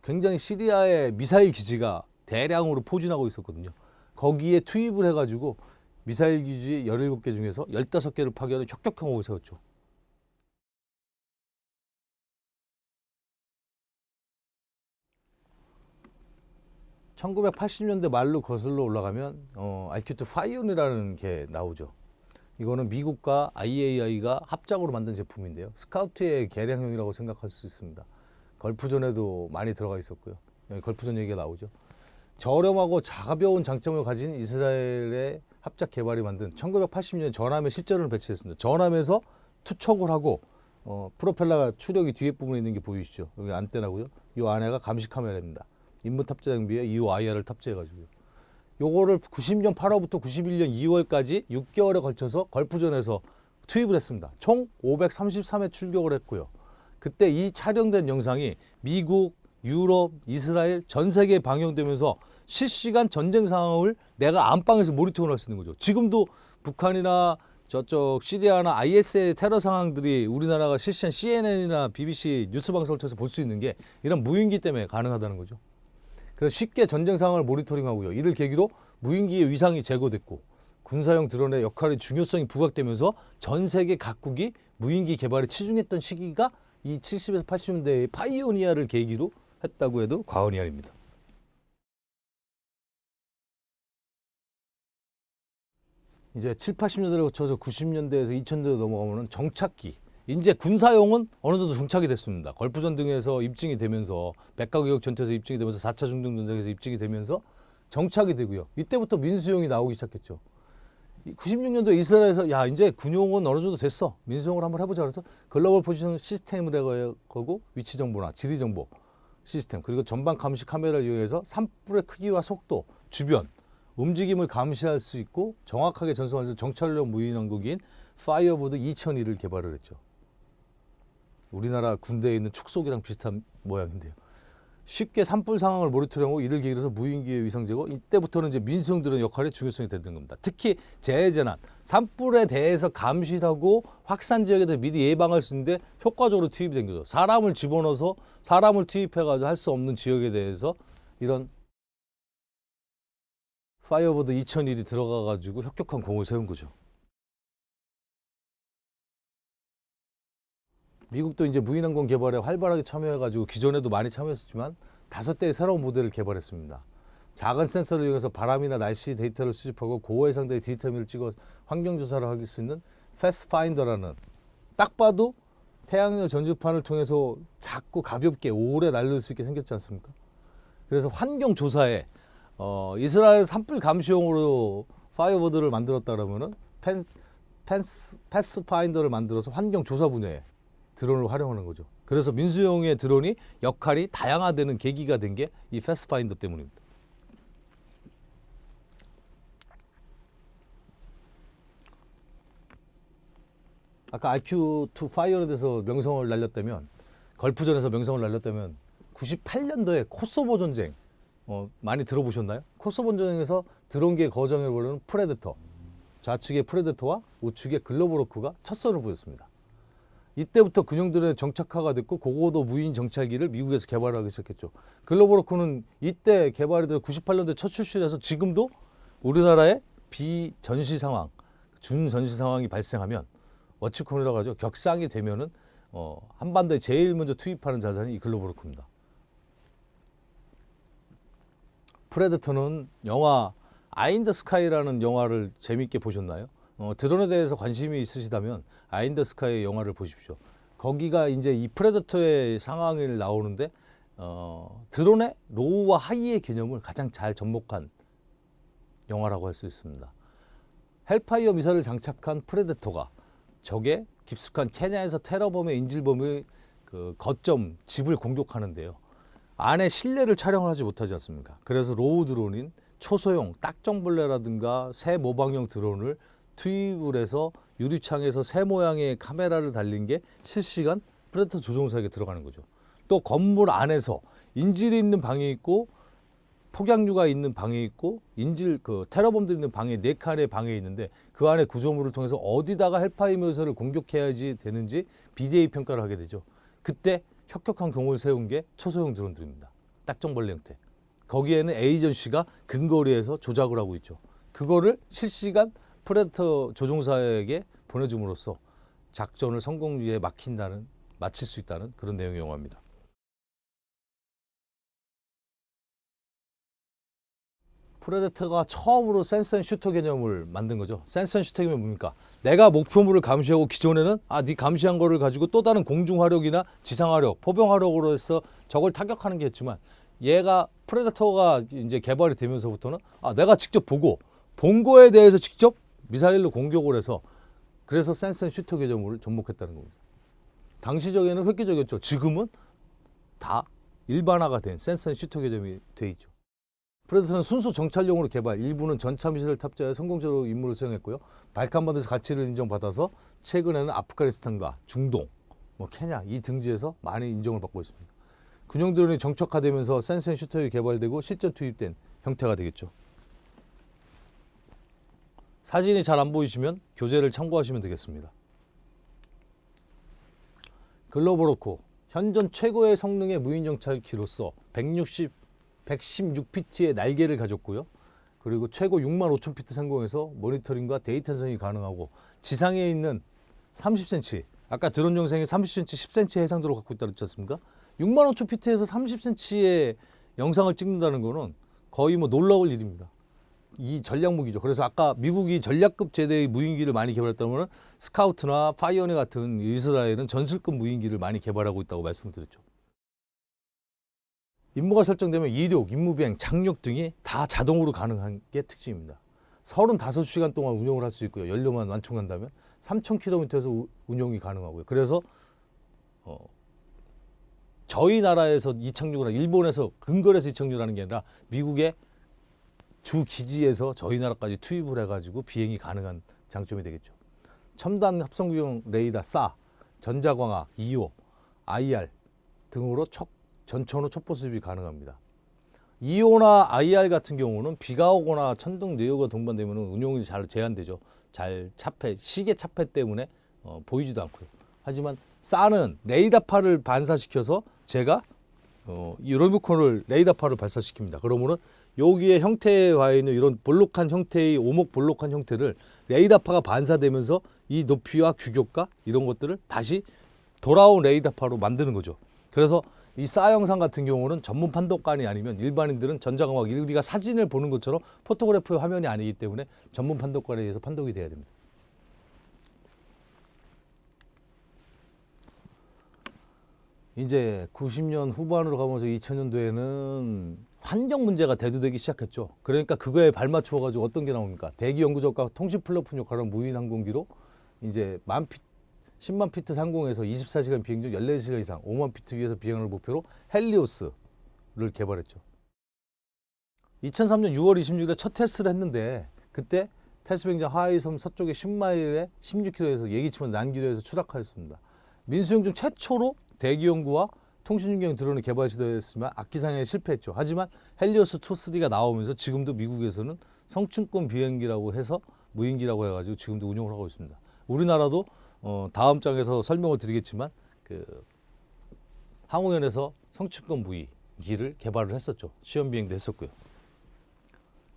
굉장히 시리아의 미사일 기지가 대량으로 포진하고 있었거든요. 거기에 투입을 해가지고 미사일 기지 17개 중에서 15개를 파괴하는 혁격항공을 세웠죠. (1980년대) 말로 거슬러 올라가면 RQ-2 파이온이라는 게 나오죠. 이거는 미국과 IAI가 합작으로 만든 제품인데요. 스카우트의 개량형이라고 생각할 수 있습니다. 걸프전에도 많이 들어가 있었고요. 걸프전 얘기가 나오죠. 저렴하고 가벼운 장점을 가진 이스라엘의 합작 개발이 만든 1980년 전함에 실전을 배치했습니다. 전함에서 투척을 하고 프로펠러 추력이 뒤에 부분에 있는 게 보이시죠? 여기 안테나고요. 이 안에가 감시 카메라입니다. 임무 탑재 장비에 EOIR을 탑재해가지고요. 요거를 90년 8월부터 91년 2월까지 6개월에 걸쳐서 걸프전에서 투입을 했습니다. 총 533회 출격을 했고요. 그때 이 촬영된 영상이 미국, 유럽, 이스라엘 전 세계에 방영되면서 실시간 전쟁 상황을 내가 안방에서 모니터링을 할 수 있는 거죠. 지금도 북한이나 저쪽 시리아나 IS의 테러 상황들이 우리나라가 실시한 CNN이나 BBC 뉴스 방송을 통해서 볼 수 있는 게 이런 무인기 때문에 가능하다는 거죠. 그래서 쉽게 전쟁 상황을 모니터링하고요. 이를 계기로 무인기의 위상이 제거됐고 군사용 드론의 역할의 중요성이 부각되면서 전 세계 각국이 무인기 개발에 치중했던 시기가 이 70에서 80년대의 파이오니아를 계기로 했다고 해도 과언이 아닙니다. 이제 7, 80년대를 거쳐서 90년대에서 2000년대 넘어가면 정착기. 이제 군사용은 어느 정도 정착이 됐습니다. 걸프전 등에서 입증이 되면서 백과교역 전투에서 입증이 되면서 4차 중동 전쟁에서 입증이 되면서 정착이 되고요. 이때부터 민수용이 나오기 시작했죠. 96년도 이스라엘에서 야 이제 군용은 어느 정도 됐어. 민수용을 한번 해보자 그래서 글로벌 포지션 시스템을 해가고 위치 정보나 지리 정보 시스템 그리고 전방 감시 카메라를 이용해서 산불의 크기와 속도, 주변 움직임을 감시할 수 있고 정확하게 전송하는 정찰용 무인항공기인 파이어보드 2002를 개발을 했죠. 우리나라 군대에 있는 축소기랑 비슷한 모양인데요. 쉽게 산불 상황을 모니터링하고 이를 계기로 해서 무인기의 위상 제거 이때부터는 이제 민수용들의 역할의 중요성이 되는 겁니다. 특히 재해재난, 산불에 대해서 감시하고 확산 지역에 대해 미리 예방할 수 있는데 효과적으로 투입이 된 거죠. 사람을 집어넣어서 사람을 투입해가지고 할 수 없는 지역에 대해서 이런 파이어보드 2001이 들어가가지고 혁혁한 공을 세운 거죠. 미국도 이제 무인항공 개발에 활발하게 참여해가지고 기존에도 많이 참여했었지만 5대의 새로운 모델을 개발했습니다. 작은 센서를 이용해서 바람이나 날씨 데이터를 수집하고 고해상도의 디지털미를 찍어 환경조사를 할 수 있는 패스파인더라는 딱 봐도 태양열 전지판을 통해서 작고 가볍게 오래 날릴 수 있게 생겼지 않습니까? 그래서 환경조사에 이스라엘 산불 감시용으로 파이어보드를 만들었다 그러면은 패스파인더를 만들어서 환경조사 분야에 드론을 활용하는 거죠. 그래서 민수용의 드론이 역할이 다양화되는 계기가 된 게 이 패스파인더 때문입니다. 아까 IQ2 파이어에 대해서 명성을 날렸다면 걸프전에서 명성을 날렸다면 98년도에 코소보 전쟁 많이 들어보셨나요? 코소보 전쟁에서 드론기의 거정을 벌이는 프레데터 좌측의 프레데터와 우측의 글로브로크가 첫 선을 보였습니다. 이때부터 군용들의 정착화가 됐고 고고도 무인 정찰기를 미국에서 개발하기 시작했죠. 글로브로크는 이때 개발이 돼서 98년도에 첫 출시해서 지금도 우리나라의 비전시 상황, 준전시 상황이 발생하면 워치콘이라고 하죠. 격상이 되면은 한반도에 제일 먼저 투입하는 자산이 이 글로브로크입니다. 프레데터는 영화 아이 인 더 스카이라는 영화를 재미있게 보셨나요? 드론에 대해서 관심이 있으시다면 아이 인 더 스카이 영화를 보십시오. 거기가 이제 이 프레데터의 상황이 나오는데 드론의 로우와 하이의 개념을 가장 잘 접목한 영화라고 할 수 있습니다. 헬파이어 미사일을 장착한 프레데터가 적의 깊숙한 케냐에서 테러범의 인질범의 그 거점 집을 공격하는데요. 안에 실내를 촬영을 하지 못하지 않습니까? 그래서 로우 드론인 초소형 딱정벌레라든가 새 모방형 드론을 투입을 해서 유리창에서 새 모양의 카메라를 달린 게 실시간 프레데터 조종사에게 들어가는 거죠. 또 건물 안에서 인질이 있는 방이 있고 폭약류가 있는 방이 있고 테러범들이 있는 방에 4칸의 방에 있는데 그 안에 구조물을 통해서 어디다가 헬파이어 미사일을 공격해야지 되는지 비대위 평가를 하게 되죠. 그때 혁혁한 공을 세운 게 초소형 드론들입니다. 딱정벌레 형태. 거기에는 에이전시가 근거리에서 조작을 하고 있죠. 그거를 실시간 프레데터 조종사에게 보내줌으로써 작전을 성공리에 마칠 수 있다는 그런 내용의 영화입니다. 프레데터가 처음으로 센서 앤 슈터 개념을 만든 거죠. 센서 앤 슈터 개념이 뭡니까? 내가 목표물을 감시하고 기존에는 네 감시한 거를 가지고 또 다른 공중 화력이나 지상 화력, 포병 화력으로 해서 적을 타격하는 게 있지만 얘가 프레데터가 이제 개발이 되면서부터는 내가 직접 보고 본 거에 대해서 직접 미사일로 공격을 해서 그래서 센서 앤 슈터 개념을 접목했다는 겁니다. 당시적에는 획기적이었죠. 지금은 다 일반화가 된 센서 앤 슈터 개념이 돼 있죠. 프레데터는 순수 정찰용으로 개발, 일부는 전차 미사일 탑재에 성공적으로 임무를 수행했고요. 발칸반도에서 가치를 인정받아서 최근에는 아프가니스탄과 중동, 케냐 이 등지에서 많이 인정을 받고 있습니다. 군용 드론이 정착화되면서 센서 앤 슈터이 개발되고 실전 투입된 형태가 되겠죠. 사진이 잘 안 보이시면 교재를 참고하시면 되겠습니다. 글로버로코 현존 최고의 성능의 무인정찰기로서 116피트의 날개를 가졌고요. 그리고 최고 65,000피트 상공에서 모니터링과 데이터 전송이 가능하고 지상에 있는 30cm, 아까 드론 영상에 30cm, 10cm 해상도로 갖고 있다고 했지 않습니까? 65,000피트에서 30cm의 영상을 찍는다는 거는 거의 뭐 놀라울 일입니다. 이 전략 무기죠. 그래서 아까 미국이 전략급 제대의 무인기를 많이 개발했다면 스카우트나 파이오니어 같은 이스라엘은 전술급 무인기를 많이 개발하고 있다고 말씀드렸죠. 임무가 설정되면 이륙, 임무비행, 착륙 등이 다 자동으로 가능한 게 특징입니다. 35시간 동안 운용을 할 수 있고요. 연료만 완충한다면 3,000km에서 운용이 가능하고요. 그래서 저희 나라에서 이착륙을 하는, 일본에서 근거리에서 이착륙을 하는 게 아니라 미국의 주 기지에서 저희 나라까지 투입을 해가지고 비행이 가능한 장점이 되겠죠. 첨단 합성구형 레이더 사, 전자광학, EO, IR 등으로 전천후 첩보 수집이 가능합니다. EO나 IR 같은 경우는 비가 오거나 천둥 내역과 동반되면 운용이 잘 제한되죠. 시계 차폐 때문에 보이지도 않고요. 하지만 사는 레이더파를 반사시켜서 제가 이 리모컨을 레이더파를 발사시킵니다. 그러면은 여기에 형태에 와 있는 이런 볼록한 형태의 오목 볼록한 형태를 레이더파가 반사되면서 이 높이와 규격과 이런 것들을 다시 돌아온 레이더파로 만드는 거죠. 그래서 이 사 영상 같은 경우는 전문 판독관이 아니면 일반인들은 전자광학, 우리가 사진을 보는 것처럼 포토그래프의 화면이 아니기 때문에 전문 판독관에 의해서 판독이 돼야 됩니다. 이제 90년 후반으로 가면서 2000년도에는 환경 문제가 대두되기 시작했죠. 그러니까 그거에 발맞추어 가지고 어떤 게 나옵니까? 대기 연구적과 통신 플랫폼 역할을 무인 항공기로 이제 10만 피트 상공에서 24시간 비행 중 14시간 이상 5만 피트 위에서 비행을 목표로 헬리오스를 개발했죠. 2003년 6월 26일에 첫 테스트를 했는데 그때 테스트 비행장 하와이섬 서쪽의 10마일에 16km에서 예기치만 난기류에서 추락하였습니다. 민수형 중 최초로 대기 연구와 통신윤경 드론을 개발 시도했지만 악기상에 실패했죠. 하지만 헬리오스 2, 3가 나오면서 지금도 미국에서는 성층권 비행기라고 해서 무인기라고 해가지고 지금도 운용을 하고 있습니다. 우리나라도 다음 장에서 설명을 드리겠지만 항공연에서 성층권 무인기를 개발을 했었죠. 시험 비행도 했었고요.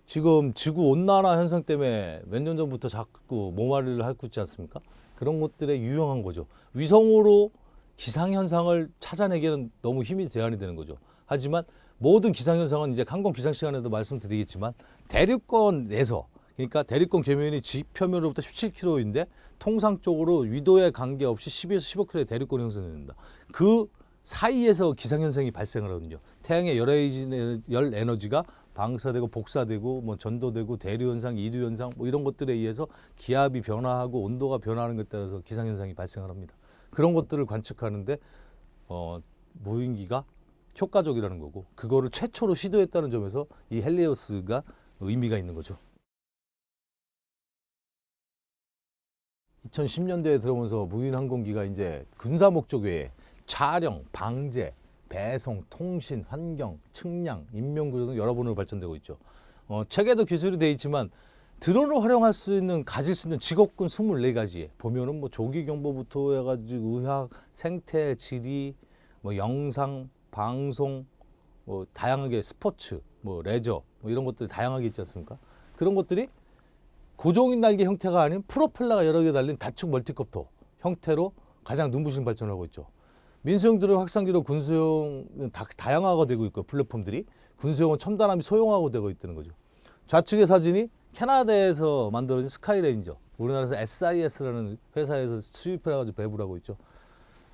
지금 지구 온난화 현상 때문에 몇 년 전부터 자꾸 모마리를 핥고 있지 않습니까? 그런 것들에 유용한 거죠. 위성으로 기상현상을 찾아내기에는 너무 힘이 제한이 되는 거죠. 하지만 모든 기상현상은 이제 항공 기상 시간에도 말씀드리겠지만 대륙권 내에서, 그러니까 대륙권 계면이 지표면으로부터 17km인데 통상적으로 위도에 관계없이 10에서 15km의 대륙권이 형성됩니다. 그 사이에서 기상현상이 발생을 하거든요. 태양의 열 에너지가 방사되고 복사되고 뭐 전도되고 대류현상, 이류현상 뭐 이런 것들에 의해서 기압이 변화하고 온도가 변화하는 것에 따라서 기상현상이 발생을 합니다. 그런 것들을 관측하는데 무인기가 효과적이라는 거고, 그거를 최초로 시도했다는 점에서 이 헬리오스가 의미가 있는 거죠. 2010년대에 들어오면서 무인 항공기가 이제 군사 목적 외에 촬영, 방제, 배송, 통신, 환경, 측량, 인명구조 등 여러 번으로 발전되고 있죠. 체계도 기술이 되어 있지만 드론을 활용할 수 있는, 가질 수 있는 직업군 24가지에 보면은 뭐 조기경보부터 해가지고 의학, 생태, 지리, 뭐 영상, 방송, 뭐 다양하게 스포츠, 뭐 레저, 뭐 이런 것들이 다양하게 있지 않습니까? 그런 것들이 고정인 날개 형태가 아닌 프로펠러가 여러 개 달린 다축 멀티콥터 형태로 가장 눈부신 발전을 하고 있죠. 민수형 드론 확산기로 군수용은 다양화가 되고 있고, 플랫폼들이 군수용은 첨단함이 소형화가 되고 있다는 거죠. 좌측의 사진이 캐나다에서 만들어진 스카이레인저, 우리나라에서 SIS라는 회사에서 수입해가지고 배부를 하고 있죠.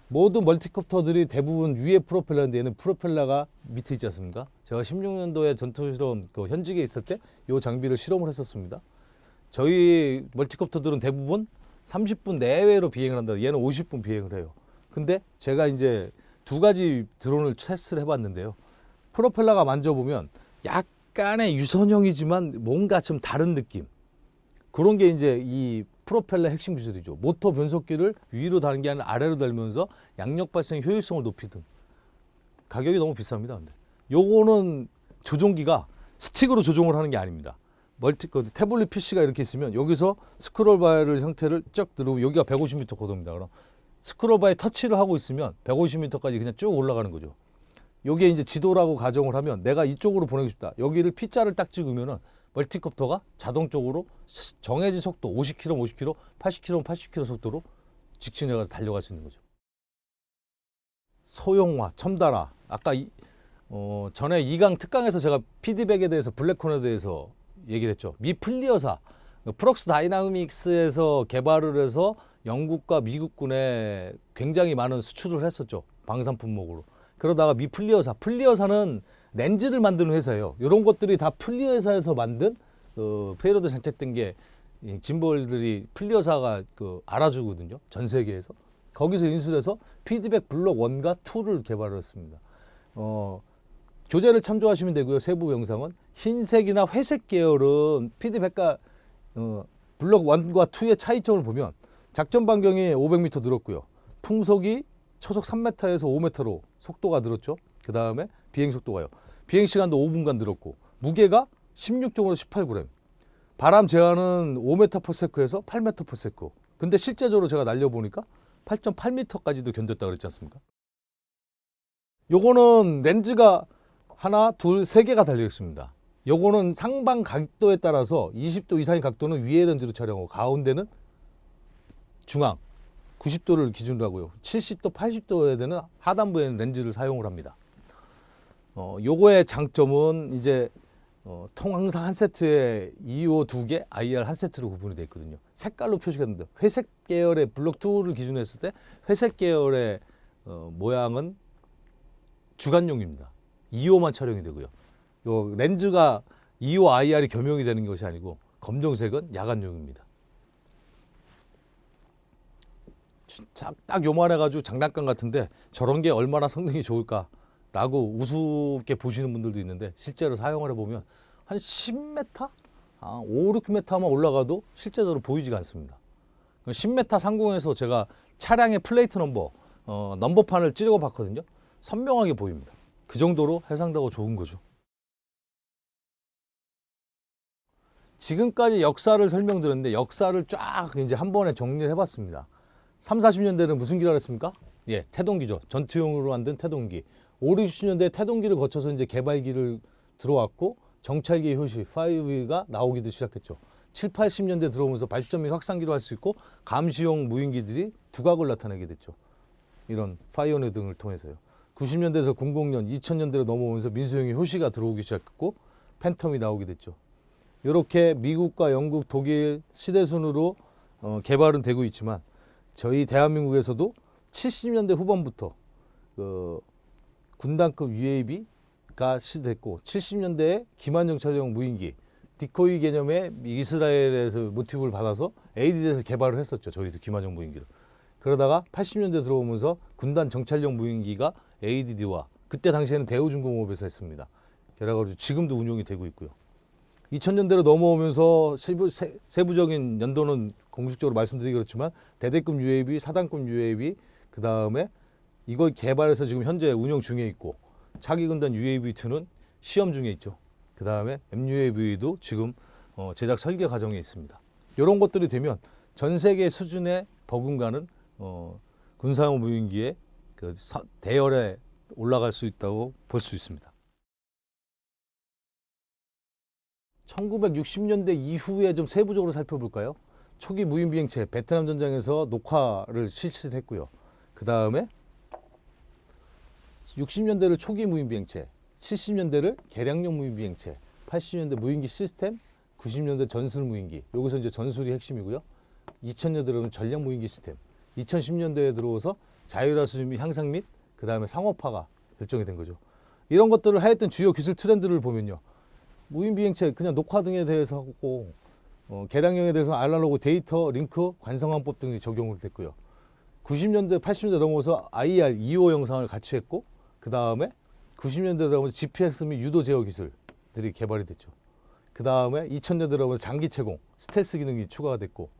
모든 멀티콥터들이 대부분 위에 프로펠러인데 얘는 프로펠러가 밑에 있지 않습니까? 제가 16년도에 전투실험 현직에 있을 때 이 장비를 실험을 했었습니다. 저희 멀티콥터들은 대부분 30분 내외로 비행을 한다. 얘는 50분 비행을 해요. 근데 제가 이제 두 가지 드론을 테스트를 해봤는데요. 프로펠러가 만져보면 약간의 유선형이지만 뭔가 좀 다른 느낌. 그런 게 이제 이 프로펠러 핵심 기술이죠. 모터 변속기를 위로 다는 게 아니라 아래로 달면서 양력 발생 효율성을 높이든. 가격이 너무 비쌉니다. 근데 요거는 조종기가 스틱으로 조종을 하는 게 아닙니다. 태블릿 PC가 이렇게 있으면 여기서 스크롤 바를 형태를 쭉 누르고 여기가 150m 고도입니다. 그럼 스크롤 바에 터치를 하고 있으면 150m까지 그냥 쭉 올라가는 거죠. 여기에 이제 지도라고 가정을 하면 내가 이쪽으로 보내고 싶다. 여기를 P자를 딱 찍으면은 멀티콥터가 자동적으로 정해진 속도 50km, 50km, 80km, 80km 속도로 직진해 가서 달려갈 수 있는 거죠. 소형화, 첨단화. 아까 전에 2강 특강에서 제가 피드백에 대해서 블랙홀에 대해서 얘기를 했죠. 미 플리어사, 프럭스 다이나믹스에서 개발을 해서 영국과 미국군에 굉장히 많은 수출을 했었죠. 방산 품목으로. 그러다가 미 플리어사는 렌즈를 만드는 회사예요. 이런 것들이 다 플리어사에서 만든 페이로드 장착된 게 짐벌들이 플리어사가 알아주거든요. 전 세계에서. 거기서 인수해서 피드백 블록 1과 2를 개발을 했습니다. 교재를 참조하시면 되고요. 세부 영상은 흰색이나 회색 계열은 피드백과 블록 1과 2의 차이점을 보면 작전 반경이 500m 늘었고요. 풍속이 초속 3m에서 5m로 속도가 늘었죠. 그 다음에 비행 속도가요. 비행 시간도 5분간 늘었고 무게가 16.5에서 18g. 바람 제한은 5m/s에서 8m/s. 근데 실제적으로 제가 날려보니까 8.8m까지도 견뎠다 그랬지 않습니까? 요거는 렌즈가 하나, 둘, 세 개가 달려 있습니다. 요거는 상방 각도에 따라서 20도 이상의 각도는 위에 렌즈로 촬영하고 가운데는 중앙 90도를 기준으로 하고요. 70도, 80도에 되는 하단부에는 렌즈를 사용을 합니다. 요거의 장점은 이제 항상 한 세트에 EO 2개, IR 한 세트로 구분이 되어 있거든요. 색깔로 표시가 됩니다. 회색 계열의 블록 2를 기준으로 했을 때 회색 계열의 모양은 주간용입니다. EO만 촬영이 되고요. 요 렌즈가 EO, IR이 겸용이 되는 것이 아니고 검정색은 야간용입니다. 딱 요만해가지고 장난감 같은데 저런 게 얼마나 성능이 좋을까라고 우습게 보시는 분들도 있는데 실제로 사용을 해보면 한 10m? 5, 6m만 올라가도 실제적으로 보이지가 않습니다. 10m 상공에서 제가 차량의 플레이트 넘버판을 찌르고 봤거든요. 선명하게 보입니다. 그 정도로 해상도가 좋은 거죠. 지금까지 역사를 설명드렸는데 역사를 쫙 이제 한 번에 정리를 해봤습니다. 3, 40년대는 무슨 기를 했습니까? 예, 태동기죠. 전투용으로 만든 태동기. 5, 60년대 태동기를 거쳐서 이제 개발기를 들어왔고 정찰기 효시 5가 나오기도 시작했죠. 7, 80년대 들어오면서 발전 및 확산기로 할 수 있고 감시용 무인기들이 두각을 나타내게 됐죠. 이런 파이오네 등을 통해서요. 90년대에서 00년, 2000년대로 넘어오면서 민수용의 효시가 들어오기 시작했고 팬텀이 나오게 됐죠. 이렇게 미국과 영국, 독일 시대순으로 개발은 되고 있지만 저희 대한민국에서도 70년대 후반부터 군단급 UAV가 시작됐고 70년대에 기만정찰용 무인기 디코이 개념의 이스라엘에서 모티브를 받아서 ADD에서 개발을 했었죠. 저희도 기만용 무인기를. 그러다가 80년대 들어오면서 군단 정찰용 무인기가 ADD와 그때 당시에는 대우중공업에서 했습니다. 그래가지고 지금도 운용이 되고 있고요. 2000년대로 넘어오면서 세부적인 연도는 공식적으로 말씀드리기 그렇지만 대대급 UAV, 사단급 UAV, 그 다음에 이걸 개발해서 지금 현재 운영 중에 있고 차기군단 UAV2는 시험 중에 있죠. 그 다음에 MUAV도 지금 제작 설계 과정에 있습니다. 이런 것들이 되면 전 세계 수준의 버금가는 군사용 무인기의 대열에 올라갈 수 있다고 볼 수 있습니다. 1960년대 이후에 좀 세부적으로 살펴볼까요? 초기 무인비행체 베트남 전장에서 녹화를 실시했고요. 그 다음에 60년대를 초기 무인비행체, 70년대를 개량용 무인비행체, 80년대 무인기 시스템, 90년대 전술 무인기. 여기서 이제 전술이 핵심이고요. 2000년대 들어오면 전략 무인기 시스템, 2010년대에 들어와서 자율화 수준 및 향상 및 그 다음에 상업화가 결정이 된 거죠. 이런 것들을 하였던 주요 기술 트렌드를 보면요. 무인비행체 그냥 녹화 등에 대해서 하고 개량형에 대해서 아날로그 데이터 링크 관성화법 등이 적용을 됐고요. 90년대 80년대 넘어서 IR 2호 영상을 같이 했고 그 다음에 90년대 들어오면서 GPS 및 유도 제어 기술들이 개발이 됐죠. 그 다음에 2000년대 들어오면서 장기 채공 스텔스 기능이 추가가 됐고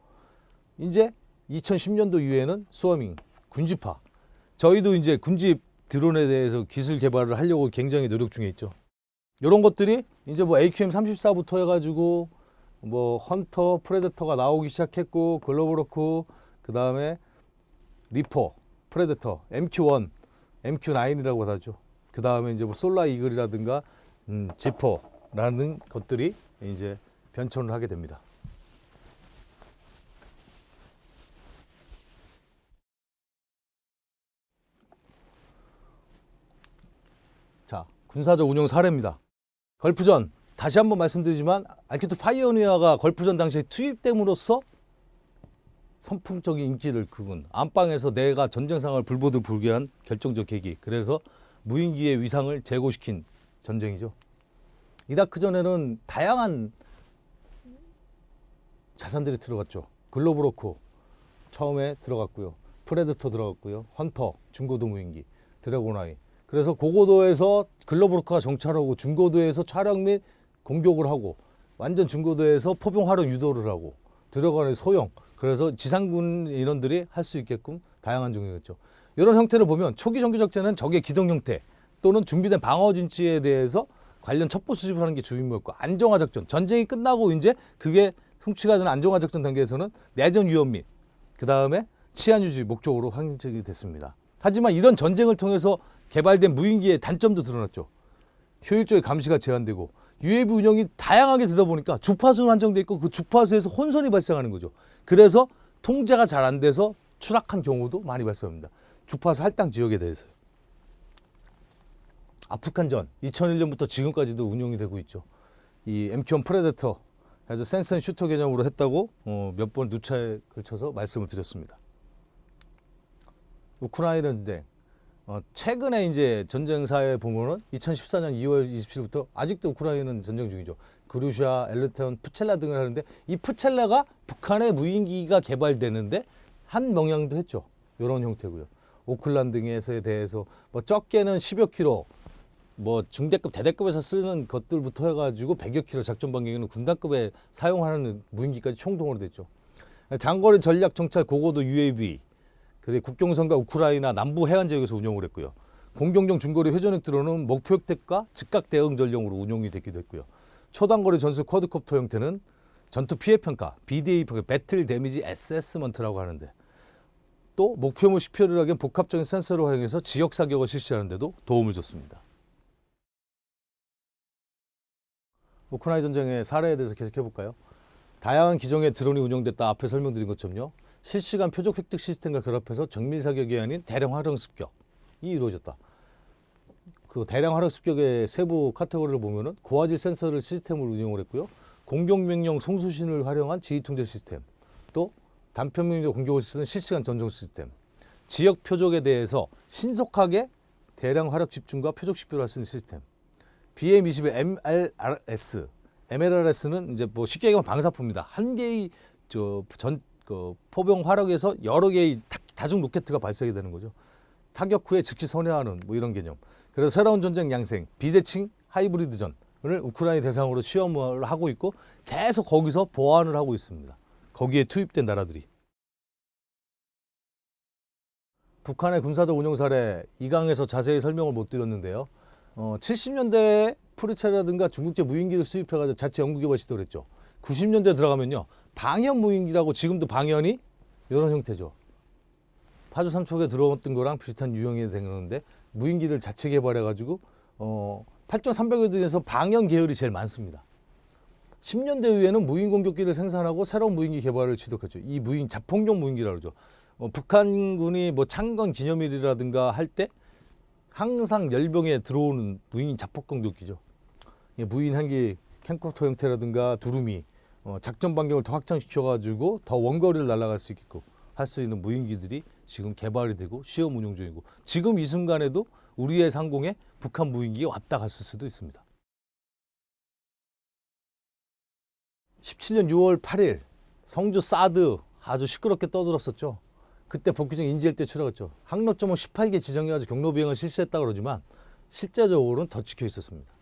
이제 2010년도 이후에는 스워밍 군집화. 저희도 이제 군집 드론에 대해서 기술 개발을 하려고 굉장히 노력 중에 있죠. 이런 것들이 이제 뭐 AQM34부터 해가지고 뭐 헌터, 프레데터가 나오기 시작했고 글로브로크, 그 다음에 리퍼, 프레데터, MQ1, MQ9이라고 하죠. 그 다음에 이제 뭐 솔라 이글이라든가 지퍼라는 것들이 이제 변천을 하게 됩니다. 자, 군사적 운용 사례입니다. 걸프전 다시 한번 말씀드리지만 알키트 파이오니어가 걸프전 당시에 투입됨으로써 선풍적인 인기를 끌은 안방에서 내가 전쟁 상황을 불보듯 보게 한 결정적 계기. 그래서 무인기의 위상을 제고시킨 전쟁이죠. 이라크 전에는 다양한 자산들이 들어갔죠. 글로브로크 처음에 들어갔고요. 프레데터 들어갔고요. 헌터 중고도 무인기, 드래곤아이. 그래서 고고도에서 글로브로크가 정찰하고 중고도에서 촬영 및 공격을 하고 완전 중고도에서 포병 활용 유도를 하고 드래곤아이 소형. 그래서 지상군 인원들이 할 수 있게끔 다양한 종류였죠. 이런 형태를 보면 초기 정규작전은 적의 기동 형태 또는 준비된 방어 진지에 대해서 관련 첩보 수집을 하는 게 주 임무였고, 안정화 작전, 전쟁이 끝나고 이제 그게 성취가 되는 안정화 작전 단계에서는 내전 위험 및 그 다음에 치안 유지 목적으로 확정이 됐습니다. 하지만 이런 전쟁을 통해서 개발된 무인기의 단점도 드러났죠. 효율적인 감시가 제한되고 UAV 운영이 다양하게 되다 보니까 주파수는 한정돼 있고 그 주파수에서 혼선이 발생하는 거죠. 그래서 통제가 잘 안 돼서 추락한 경우도 많이 발생합니다. 주파수 할당 지역에 대해서요. 아프간전 2001년부터 지금까지도 운용이 되고 있죠. 이 MQ1 프레데터 아주 센서 슈터 개념으로 했다고 몇 번 누차에 걸쳐서 말씀을 드렸습니다. 우크라이나 전쟁 최근에 이제 전쟁사에 보면은 2014년 2월 27일부터 아직도 우크라이나는 전쟁 중이죠. 그루시아, 엘르테온, 푸첼라 등을 하는데 이 푸첼라가 북한의 무인기가 개발되는데 한 영향도 했죠. 이런 형태고요. 오클란 등에서에 대해서 뭐 적게는 10여 킬로, 뭐 중대급, 대대급에서 쓰는 것들부터 해가지고 100여 킬로 작전 반경에는 군단급에 사용하는 무인기까지 총동원이 됐죠. 장거리 전략 정찰 고고도 UAV, 그리고 국경선과 우크라이나 남부 해안 지역에서 운용을 했고요. 공격용 중거리 회전액 드론은 목표 획득과 즉각 대응 전령으로 운용이 됐기도 했고요. 초단거리 전술 쿼드콥터 형태는 전투 피해 평가, BDA, 배틀 데미지 어세스먼트라고 하는데, 또 목표물 시표를 하기엔 복합적인 센서를 활용해서 지역 사격을 실시하는 데도 도움을 줬습니다. 우크라이나 전쟁의 사례에 대해서 계속 해볼까요? 다양한 기종의 드론이 운용됐다 앞에 설명드린 것처럼요. 실시간 표적 획득 시스템과 결합해서 정밀 사격이 아닌 대량 활용 습격이 이루어졌다. 그 대량 활용 습격의 세부 카테고리를 보면은 고화질 센서를 시스템으로 운영을 했고요. 공격 명령 송수신을 활용한 지휘 통제 시스템, 또 단편 명령 공격을 쓰는 실시간 전송 시스템, 지역 표적에 대해서 신속하게 대량 활용 집중과 표적 식별을 할 수 있는 시스템, BM-21 MLRS는 이제 뭐 쉽게 얘기하면 방사포입니다. 한 개의 포병 화력에서 여러 개의 다중 로켓가 발사하게 되는 거죠. 타격 후에 즉시 선회하는 뭐 이런 개념. 그래서 새로운 전쟁 양생, 비대칭 하이브리드전을 우크라이나 대상으로 시험을 하고 있고 계속 거기서 보완을 하고 있습니다. 거기에 투입된 나라들이. 북한의 군사적 운용 사례 2강에서 자세히 설명을 못 드렸는데요. 70년대에 프리첼라든가 중국제 무인기를 수입해가지고 자체 연구개발 시도를 했죠. 90년대 들어가면요. 방연 무인기라고 지금도 방연이 이런 형태죠. 파주 삼척에 들어왔던 거랑 비슷한 유형이 된 건데 무인기를 자체 개발해가지고 8.300여 등에서 방연 계열이 제일 많습니다. 10년대 이후에는 무인 공격기를 생산하고 새로운 무인기 개발을 지도했죠. 이 무인 자폭용 무인기라고 그러죠. 북한군이 뭐 창건 기념일이라든가 할 때 항상 열병에 들어오는 무인 자폭 공격기죠. 무인 한기 캠코터 형태라든가 두루미 작전 반경을 더 확장시켜가지고 더 원거리를 날아갈 수 있게끔 할 수 있는 무인기들이 지금 개발이 되고 시험 운용 중이고 지금 이 순간에도 우리의 상공에 북한 무인기가 왔다 갔을 수도 있습니다. 17년 6월 8일 성주 사드 아주 시끄럽게 떠들었었죠. 그때 복귀정 인지할 때 추락했죠. 항로점을 18개 지정해가지고 경로 비행을 실시했다고 그러지만 실제적으로는 더 찍혀 있었습니다.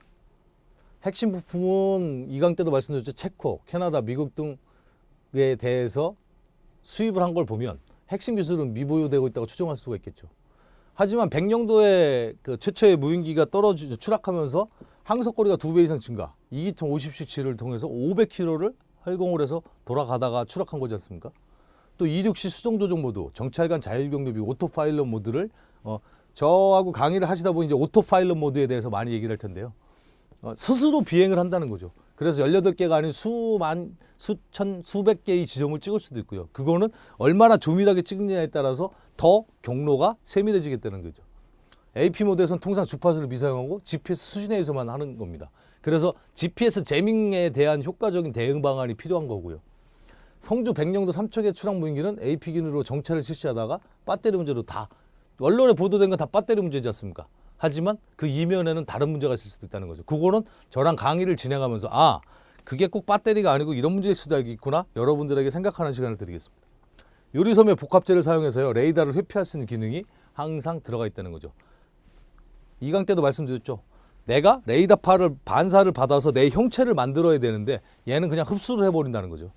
핵심 부품은 2강 때도 말씀드렸죠. 체코, 캐나다, 미국 등에 대해서 수입을 한 걸 보면 핵심 기술은 미보유되고 있다고 추정할 수가 있겠죠. 하지만 백령도의 그 최초의 무인기가 추락하면서 항속거리가 2배 이상 증가, 2기통 50cc를 통해서 500km를 활공을 해서 돌아가다가 추락한 거지 않습니까? 또 이륙시 수정 조종 모드, 정찰관 자율경보비 오토파일럿 모드를 저하고 강의를 하시다 보니 이제 오토파일럿 모드에 대해서 많이 얘기를 할 텐데요. 스스로 비행을 한다는 거죠. 그래서 18개가 아닌 수만, 수천, 수백 개의 지점을 찍을 수도 있고요. 그거는 얼마나 조밀하게 찍느냐에 따라서 더 경로가 세밀해지겠다는 거죠. AP 모드에서는 통상 주파수를 미사용하고 GPS 수신에서만 하는 겁니다. 그래서 GPS 제밍에 대한 효과적인 대응 방안이 필요한 거고요. 성주 백령도 3척의 추락 무인기는 AP 기능으로 정찰을 실시하다가 배터리 문제로 다 언론에 보도된 건 다 배터리 문제지 않습니까? 하지만 그 이면에는 다른 문제가 있을 수도 있다는 거죠. 그거는 저랑 강의를 진행하면서 그게 꼭 배터리가 아니고 이런 문제일 수도 있구나 여러분들에게 생각하는 시간을 드리겠습니다. 유리섬유 복합재를 사용해서요 레이더를 회피할 수 있는 기능이 항상 들어가 있다는 거죠. 이강 때도 말씀드렸죠. 내가 레이더파를 반사를 받아서 내 형체를 만들어야 되는데 얘는 그냥 흡수를 해버린다는 거죠.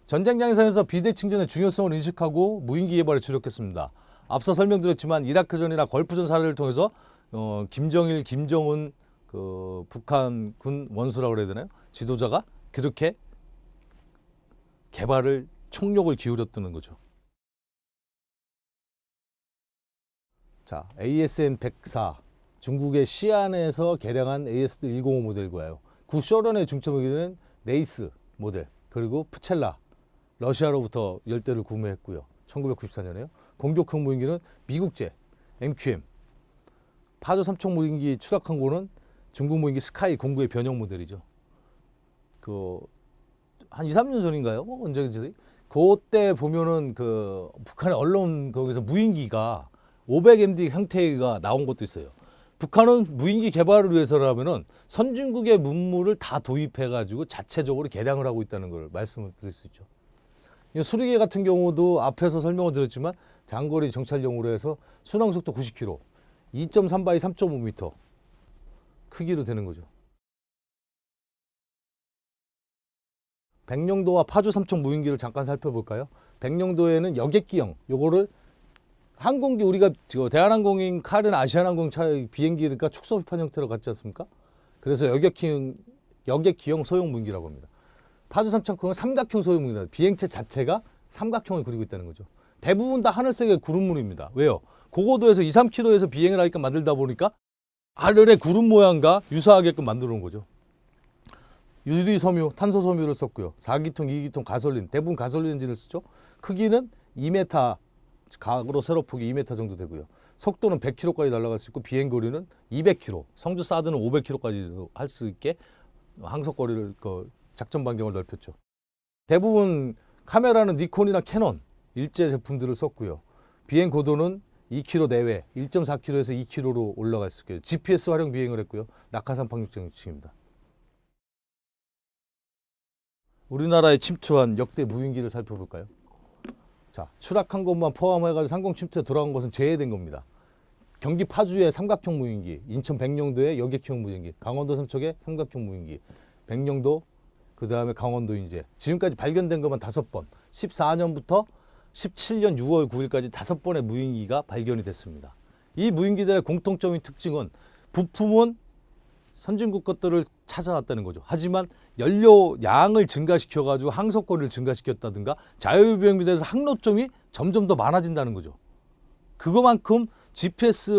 전쟁 장에서 비대칭전의 중요성을 인식하고 무인기 개발에 주력했습니다. 앞서 설명드렸지만 이라크전이나 걸프전 사례를 통해서 김정일, 김정은 그 북한 군 원수라고 그래야 되나요? 지도자가 그렇게 개발을 총력을 기울였다는 거죠. 자, ASN-104 중국의 시안에서 개량한 AS105 모델과요. 구쇼련의 중점무기는 네이스 모델 그리고 푸첼라 러시아로부터 10대를 구매했고요. 1994년에요. 공격형 무인기는 미국제 MQM 파주 3척 무인기 추락한 거는 중국 무인기 스카이 09의 변형 모델이죠. 한 2, 3년 전인가요? 언제지? 그때 보면은 북한의 언론 거기서 무인기가 500MD 형태가 나온 것도 있어요. 북한은 무인기 개발을 위해서라면은 선진국의 문물을 다 도입해가지고 자체적으로 개량을 하고 있다는 걸 말씀을 드릴 수 있죠. 수리개 같은 경우도 앞에서 설명을 드렸지만 장거리 정찰용으로 해서 순항속도 90km, 2.3바이 3.5m 크기로 되는 거죠. 백령도와 파주 3척 무인기를 잠깐 살펴볼까요? 백령도에는 여객기형, 요거를 항공기 우리가 대한항공인 칼은 아시아나항공 비행기니까 축소비판 형태로 갖지 않습니까? 그래서 여객기형 소형 무인기라고 합니다. 파주 3척은 삼각형 소형 무인기입니다. 비행체 자체가 삼각형을 그리고 있다는 거죠. 대부분 다 하늘색의 구름물입니다. 왜요? 고고도에서 2, 3km에서 비행을 하니까 만들다 보니까 하늘의 구름 모양과 유사하게끔 만들어 놓은 거죠. 유리섬유, 탄소섬유를 썼고요. 4기통, 2기통 가솔린, 대부분 가솔린 엔진을 쓰죠. 크기는 2m, 각으로 세로폭이 2m 정도 되고요. 속도는 100km까지 날아갈 수 있고 비행거리는 200km, 성주 사드는 500km까지 할 수 있게 항속거리를 작전 반경을 넓혔죠. 대부분 카메라는 니콘이나 캐논 일제 제품들을 썼고요. 비행 고도는 2km 내외, 1.4km에서 2km로 올라갈 수 있게 GPS 활용 비행을 했고요. 낙하산 방육정식입니다. 우리나라에 침투한 역대 무인기를 살펴볼까요? 자, 추락한 것만 포함해가지고 상공 침투에 돌아간 것은 제외된 겁니다. 경기 파주의 삼각형 무인기, 인천 백령도의 여객형 무인기, 강원도 삼척의 삼각형 무인기, 백령도 그 다음에 강원도 이제 지금까지 발견된 것만 5번, 14년부터 17년 6월 9일까지 5번의 무인기가 발견이 됐습니다. 이 무인기들의 공통적인 특징은 부품은 선진국 것들을 찾아왔다는 거죠. 하지만 연료 양을 증가시켜가지고 항속거리를 증가시켰다든가 자율비행비대에서 항로점이 점점 더 많아진다는 거죠. 그거만큼 GPS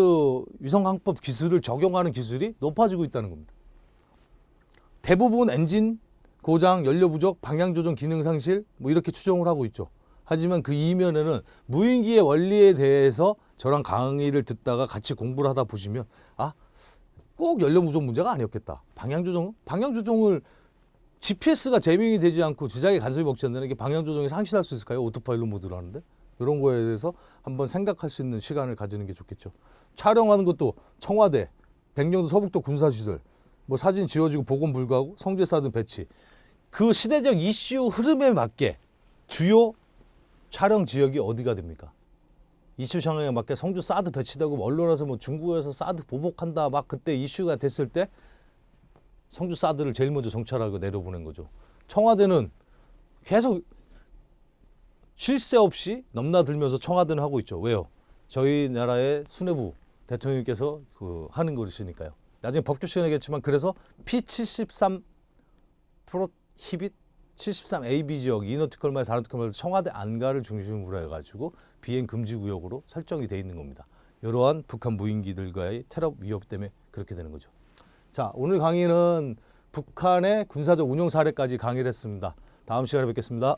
위성항법 기술을 적용하는 기술이 높아지고 있다는 겁니다. 대부분 엔진 고장, 연료 부족, 방향 조정 기능 상실 이렇게 추정을 하고 있죠. 하지만 그 이면에는 무인기의 원리에 대해서 저랑 강의를 듣다가 같이 공부를 하다 보시면 꼭 연료 부족 문제가 아니었겠다. 방향 조정을 GPS가 제밍이 되지 않고 제작에 간섭이 먹지 않는 게 방향 조정이 상실할 수 있을까요? 오토파일럿 모드로 하는데 이런 거에 대해서 한번 생각할 수 있는 시간을 가지는 게 좋겠죠. 촬영하는 것도 청와대, 백령도 서북도 군사시설, 사진 지워지고 복원 불가하고 성주에 쌓은 배치. 그 시대적 이슈 흐름에 맞게 주요 촬영 지역이 어디가 됩니까? 이슈 상황에 맞게 성주 사드 배치되고 언론에서 중국에서 사드 보복한다 그때 이슈가 됐을 때 성주 사드를 제일 먼저 정찰하고 내려보낸 거죠. 청와대는 계속 쉴 새 없이 넘나들면서 청와대는 하고 있죠. 왜요? 저희 나라의 수뇌부 대통령께서 하는 것이니까요. 나중에 법규 시간이겠지만 그래서 P73 프로히빗 73AB 지역 이너티컬 마일, 4너티컬 마일 청와대 안가를 중심으로 해가지고 비행 금지 구역으로 설정이 돼 있는 겁니다. 이러한 북한 무인기들과의 테러 위협 때문에 그렇게 되는 거죠. 자, 오늘 강의는 북한의 군사적 운용 사례까지 강의를 했습니다. 다음 시간에 뵙겠습니다.